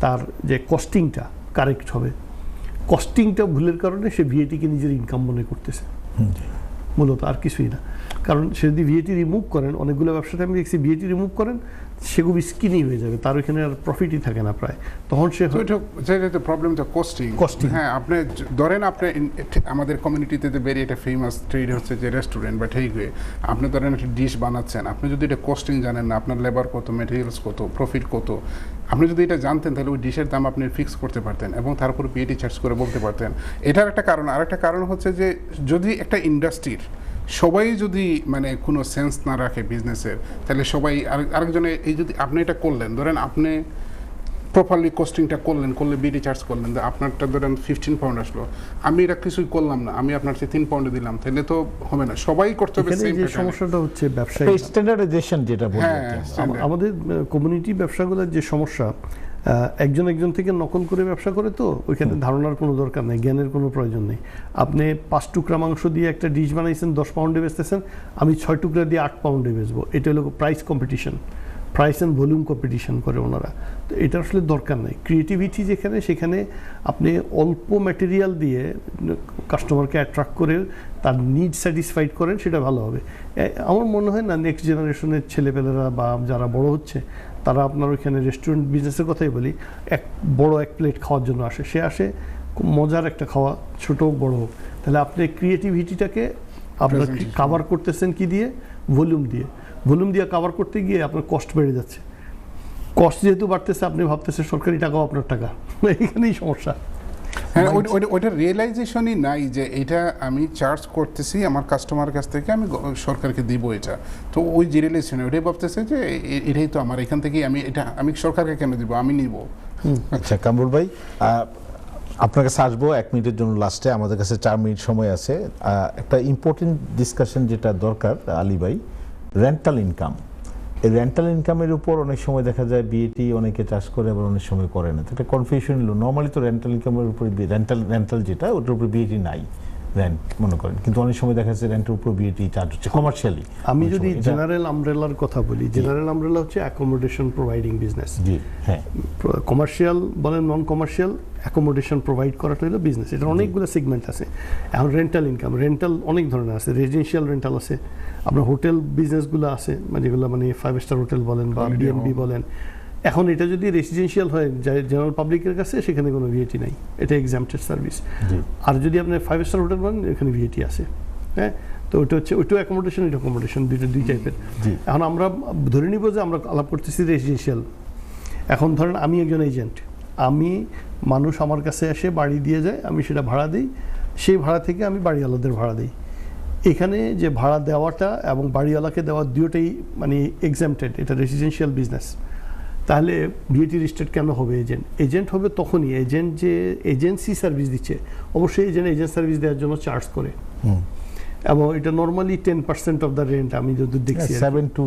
তার যে কস্টিংটা কারেক্ট হবে। কস্টিংটা ভুলের কারণে সে ভিএটিকে নিজের ইনকাম মনে করতেছে, মূলত আর কিছুই না। কারণ সে যদি ভিএটি রিমুভ করেন, অনেকগুলো ব্যবসাতে আমি দেখছি ভিএটি রিমুভ করেন, সে খুব স্কিনি হয়ে যাবে, তার ওইখানে আর প্রফিটই থাকে না প্রায়, তখন সে
প্রবলেমটা কস্টিং। হ্যাঁ, আপনি ধরেন আপনি আমাদের কমিউনিটিতে ভেরি একটা ফেমাস ট্রেড হচ্ছে যে রেস্টুরেন্ট বা টেকওয়ে, আপনি ধরেন একটা ডিশ বানাচ্ছেন, আপনি যদি এটা কস্টিং জানেন না, আপনার লেবার কত, মেটেরিয়ালস কত, প্রফিট কত, আপনি যদি এটা জানতেন, তাহলে ওই ডিশের দাম আপনি ফিক্স করতে পারতেন এবং তার উপর ভিএটি চার্জ করে বলতে পারতেন। এটার একটা কারণ। আরেকটা কারণ হচ্ছে যে যদি একটা ইন্ডাস্ট্রির সবাই যদি মানে কোনো সেন্স না রাখে বিজনেসের, তাহলে সবাই আরেকজনে এই যদি আপনি এটা করলেন, ধরেন আপনি প্রপারলি কস্টিংটা করলে বিডি চার্জ করলেন, আপনারটা ধরেন 15 পাউন্ড আসলো, আমি এটা কিছুই করলাম না, আমি আপনার 3 পাউন্ডে দিলাম, তাহলে তো হবে না, সবাই করতে হবে
এখানে
সেম
যে সমস্যাটা হচ্ছে ব্যবসায়ী
স্ট্যান্ডার্ডাইজেশন যেটা বলতে
আমাদের কমিউনিটি ব্যবসাগুলোর যে সমস্যা, একজন থেকে নকল করে ব্যবসা করে, তো ওইখানে ধারণার কোনো দরকার নেই, জ্ঞানের কোনো প্রয়োজন নেই। আপনি 5 টুকরা মাংস দিয়ে একটা ডিশ বানাইছেন, 10 পাউন্ডে বেচতেছেন, আমি 6 টুকরা দিয়ে 8 পাউন্ডে বেচবো, এটা হলো price competition, price and volume competition করে ওনারা। তো এটা আসলে দরকার নেই। ক্রিয়েটিভিটি যেখানে, সেখানে আপনি অল্প ম্যাটেরিয়াল দিয়ে কাস্টমারকে অ্যাট্রাক্ট করে তার নিড স্যাটিসফাইড করেন, সেটা ভালো হবে। আমার মনে হয় না নেক্সট জেনারেশনের ছেলেপেলেরা বা যারা বড় হচ্ছে, তারা আপনার ওইখানে রেস্টুরেন্ট বিজনেসের কথাই বলি, বড় এক প্লেট খাওয়ার জন্য আসে, সে আসে খুব মজার একটা খাওয়া, ছোট হোক বড় হোক। তাহলে আপনি ক্রিয়েটিভিটিটাকে আপনার কাভার করতেছেন কি দিয়ে? ভলিউম দিয়ে। ভলিউম দিয়ে কাভার করতে গিয়ে আপনার কস্ট বেড়ে যাচ্ছে। কস্ট যেহেতু বাড়তেছে, আপনি ভাবতেছেন সরকারি টাকাও আপনার টাকা, এইখানেই সমস্যা।
হ্যাঁ, ওইটা রিয়েলাইজেশনই নাই যে এটা আমি চার্জ করতেছি আমার কাস্টমারের কাছ থেকে, আমি সরকারকে দিব এটা। তো ওই যে রিয়েলাইজেশন, ওইটাই ভাবতেছে যে এটাই তো আমার, এখান থেকেই আমি সরকারকে কেন দিব, আমি নিব।
আচ্ছা কামরুল ভাই, আপনার কাছে আসবো 1 মিনিটের জন্য লাস্টে, আমাদের কাছে 4 মিনিট সময় আছে। একটা ইম্পর্টেন্ট ডিসকাশন যেটা দরকার আলী ভাই, রেন্টাল ইনকাম। এই রেন্টাল ইনকামের উপর অনেক সময় দেখা যায় বিএটি অনেকে চাষ করে, আবার অনেক সময় করে না। তো একটা কনফিউশন হলো, নর্মালি তো রেন্টাল ইনকামের উপরে রেন্টাল যেটা, ওটার উপরে বিএটি নাই, রেন্ট মনে করেন, কিন্তু অনেক সময় দেখা যাচ্ছে রেন্টের উপর বিএটি চার্জ হচ্ছে কমার্শিয়ালি।
আমি যদি জেনারেল আমব্রেলার কথা বলি, জেনারেল আমব্রেলা হচ্ছে অ্যাকোমোডেশন প্রোভাইডিং বিজনেস।
জি হ্যাঁ,
কমার্শিয়াল বলেন নন কমার্শিয়াল, অ্যাকোমোডেশন প্রোভাইড করাটা হলো বিজনেস। এটা অনেকগুলো সেগমেন্ট আছে। এখন রেন্টাল ইনকাম, রেন্টাল অনেক ধরনের আছে। রেজিডেন্সিয়াল রেন্টাল আছে, আপনার হোটেল বিজনেসগুলো আছে, মানে যেগুলো মানে 5 স্টার হোটেল বলেন বা বিএনবি বলেন। এখন এটা যদি রেসিডেন্সিয়াল হয় জেনারেল পাবলিকের কাছে, সেখানে কোনো ভিএটি নাই, এটা এক্সাম্পটেড সার্ভিস। আর যদি আপনি 5 স্টার হোটেল বলেন, এখানে ভিএটি আছে। হ্যাঁ, তো ওটা হচ্ছে, ওইটাও অ্যাকোমোডেশন, এটা অ্যাকোমোডেশন, দুই টাইপের। এখন আমরা ধরে নিব যে আমরা আলাপ করতেছি রেসিডেন্সিয়াল। এখন ধরেন আমি একজন এজেন্ট, মানুষ আমার কাছে এসে বাড়ি দিয়ে যায়, আমি সেটা ভাড়া দিই, সেই ভাড়া থেকে আমি বাড়িওয়ালাদের ভাড়া দিই। এখানে যে ভাড়া দেওয়াটা এবং বাড়িওয়ালাকে দেওয়া দুটোই মানে এক্সাম্পটেড, এটা রেসিডেন্সিয়াল বিজনেস। তাহলে ভিএটি রেজিস্টার্ড কেন হবে? এজেন্ট হবে তখনই, এজেন্ট যে এজেন্সি সার্ভিস দিচ্ছে, অবশ্যই এজেন্ট সার্ভিস দেওয়ার জন্য চার্জ করে, এবং এটা নর্মালি 10% অফ দ্য রেন্ট, আমি যদি দেখছি
7 to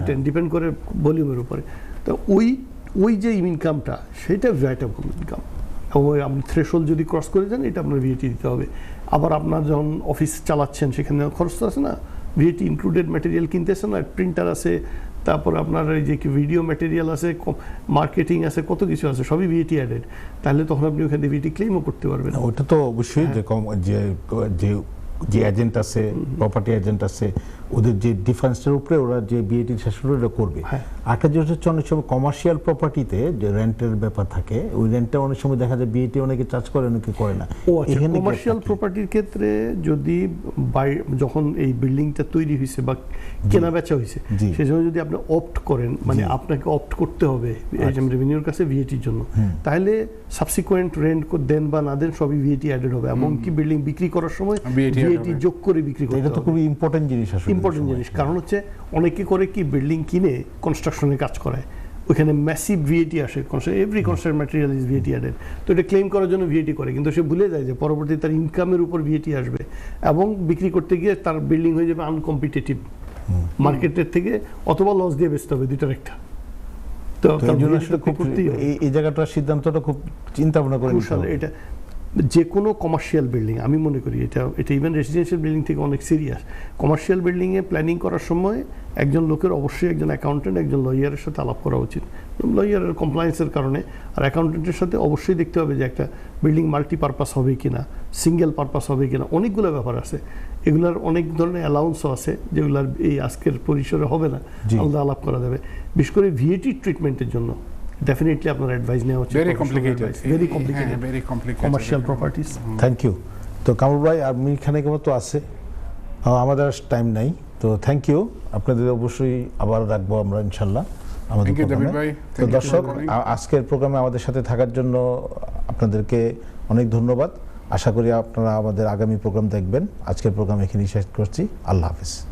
10
ডিপেন্ড করে ভলিউমের উপরে। তো ওই যে ইনকামটা, সেটা ভ্যাটেবল ইনকাম, এবং আপনি থ্রেশহোল্ড যদি ক্রস করে যান, এটা আপনার ভিএটি দিতে হবে। আবার আপনার যখন অফিস চালাচ্ছেন, সেখানে খরচ তো আছে না, ভিএটি ইনক্লুডেড ম্যাটেরিয়াল কিনতেছেন না, প্রিন্টার আছে, তারপর আপনার এই যে ভিডিও ম্যাটেরিয়াল আছে, মার্কেটিং আছে, কত কিছু আছে, সবই ভিএটি অ্যাডেড। তাহলে তখন আপনি ওখানে ভিএটি ক্লেমও করতে পারবেন।
ওটা তো অবশ্যই যে এজেন্ট আছে, প্রপার্টি এজেন্ট আছে, ওদের যে ডিফারেন্সের উপরে ওরা যে বিএটি শাসনটা করবে। একটা যেটা হচ্ছে অনেক সময় কমার্শিয়াল প্রপার্টিতে যে রেন্টের ব্যাপার থাকে, ওই রেন্টে অনেক সময় দেখা যায় বিএটি অনেকে চার্জ করে, অনেকে করে না।
কমার্শিয়াল প্রপার্টির ক্ষেত্রে যদি যখন এই বিল্ডিংটা তৈরি হয়েছে বা কেনা বেচা হয়েছে, সেজন্য যদি আপনি অপ্ট করেন, মানে আপনাকে অপ্ট করতে হবে রেভিনিউর কাছে ভিএটির জন্য, তাহলে সাবসিকুয়েন্ট রেন্ট দেন বা না দেন, সবই ভিএটি অ্যাডেড হবে। এমনকি বিল্ডিং বিক্রি করার সময় ভিএটি যোগ করে বিক্রি করতে হবে।
এটা তো খুবই ইম্পর্টেন্ট জিনিস,
ইম্পর্টেন্ট জিনিস। কারণ হচ্ছে অনেকে করে কি, বিল্ডিং কিনে কনস্ট্রাকশনের কাজ করায়, ওইখানে ম্যাসিভ ভিএটি আসে, every construction material is VAT added. তো এটা ক্লেম করার জন্য ভিএটি করে, কিন্তু সে ভুলে যায় যে পরবর্তী তার ইনকামের উপর ভিএটি আসবে, এবং বিক্রি করতে গিয়ে তার বিল্ডিং হয়ে যাবে আনকম্পিটিটিভ মার্কেটের থেকে, অথবা লস দিয়ে বেচতে হবে, দুইটার একটা। তো
এই জায়গাটার সিদ্ধান্তটা খুব চিন্তা ভাবনা করে
এটা যে কোনো কমার্শিয়াল বিল্ডিং, আমি মনে করি এটা ইভেন রেসিডেন্সিয়াল বিল্ডিং থেকে অনেক সিরিয়াস। কমার্শিয়াল বিল্ডিংয়ে প্ল্যানিং করার সময় একজন লোকের অবশ্যই একজন অ্যাকাউন্টেন্ট, একজন লয়ারের সাথে আলাপ করা উচিত, লয়ারের কমপ্লায়েন্সের কারণে। আর অ্যাকাউন্টেন্টের সাথে অবশ্যই দেখতে হবে যে একটা বিল্ডিং মাল্টিপারপাস হবে কিনা, সিঙ্গেল পারপাস হবে কিনা, অনেকগুলো ব্যাপার আছে। এগুলার অনেক ধরনের অ্যালাউন্সও আছে, যেগুলার এই আজকের পরিসরে হবে না, আলাদা আলাপ করা যাবে। বিশেষ করে ভিএটি ট্রিটমেন্টের জন্য ডেফিনেটলি আপনার অ্যাডভাইস নেওয়া উচিত।
Very complicated
commercial properties.
Thank you. তো কামরুল ভাই, আপনি খানিক মতো আছে, আমাদের টাইম নাই, তো থ্যাংক ইউ। আপনাদের অবশ্যই আবার রাখবো আমরা ইনশাল্লাহ আমাদের প্রোগ্রামে। তো দর্শক, আজকের প্রোগ্রামে আমাদের সাথে থাকার জন্য আপনাদেরকে অনেক ধন্যবাদ। আশা করি আপনারা আমাদের আগামী প্রোগ্রাম দেখবেন। আজকের প্রোগ্রাম এখানেই শেষ করছি। আল্লাহ হাফেজ।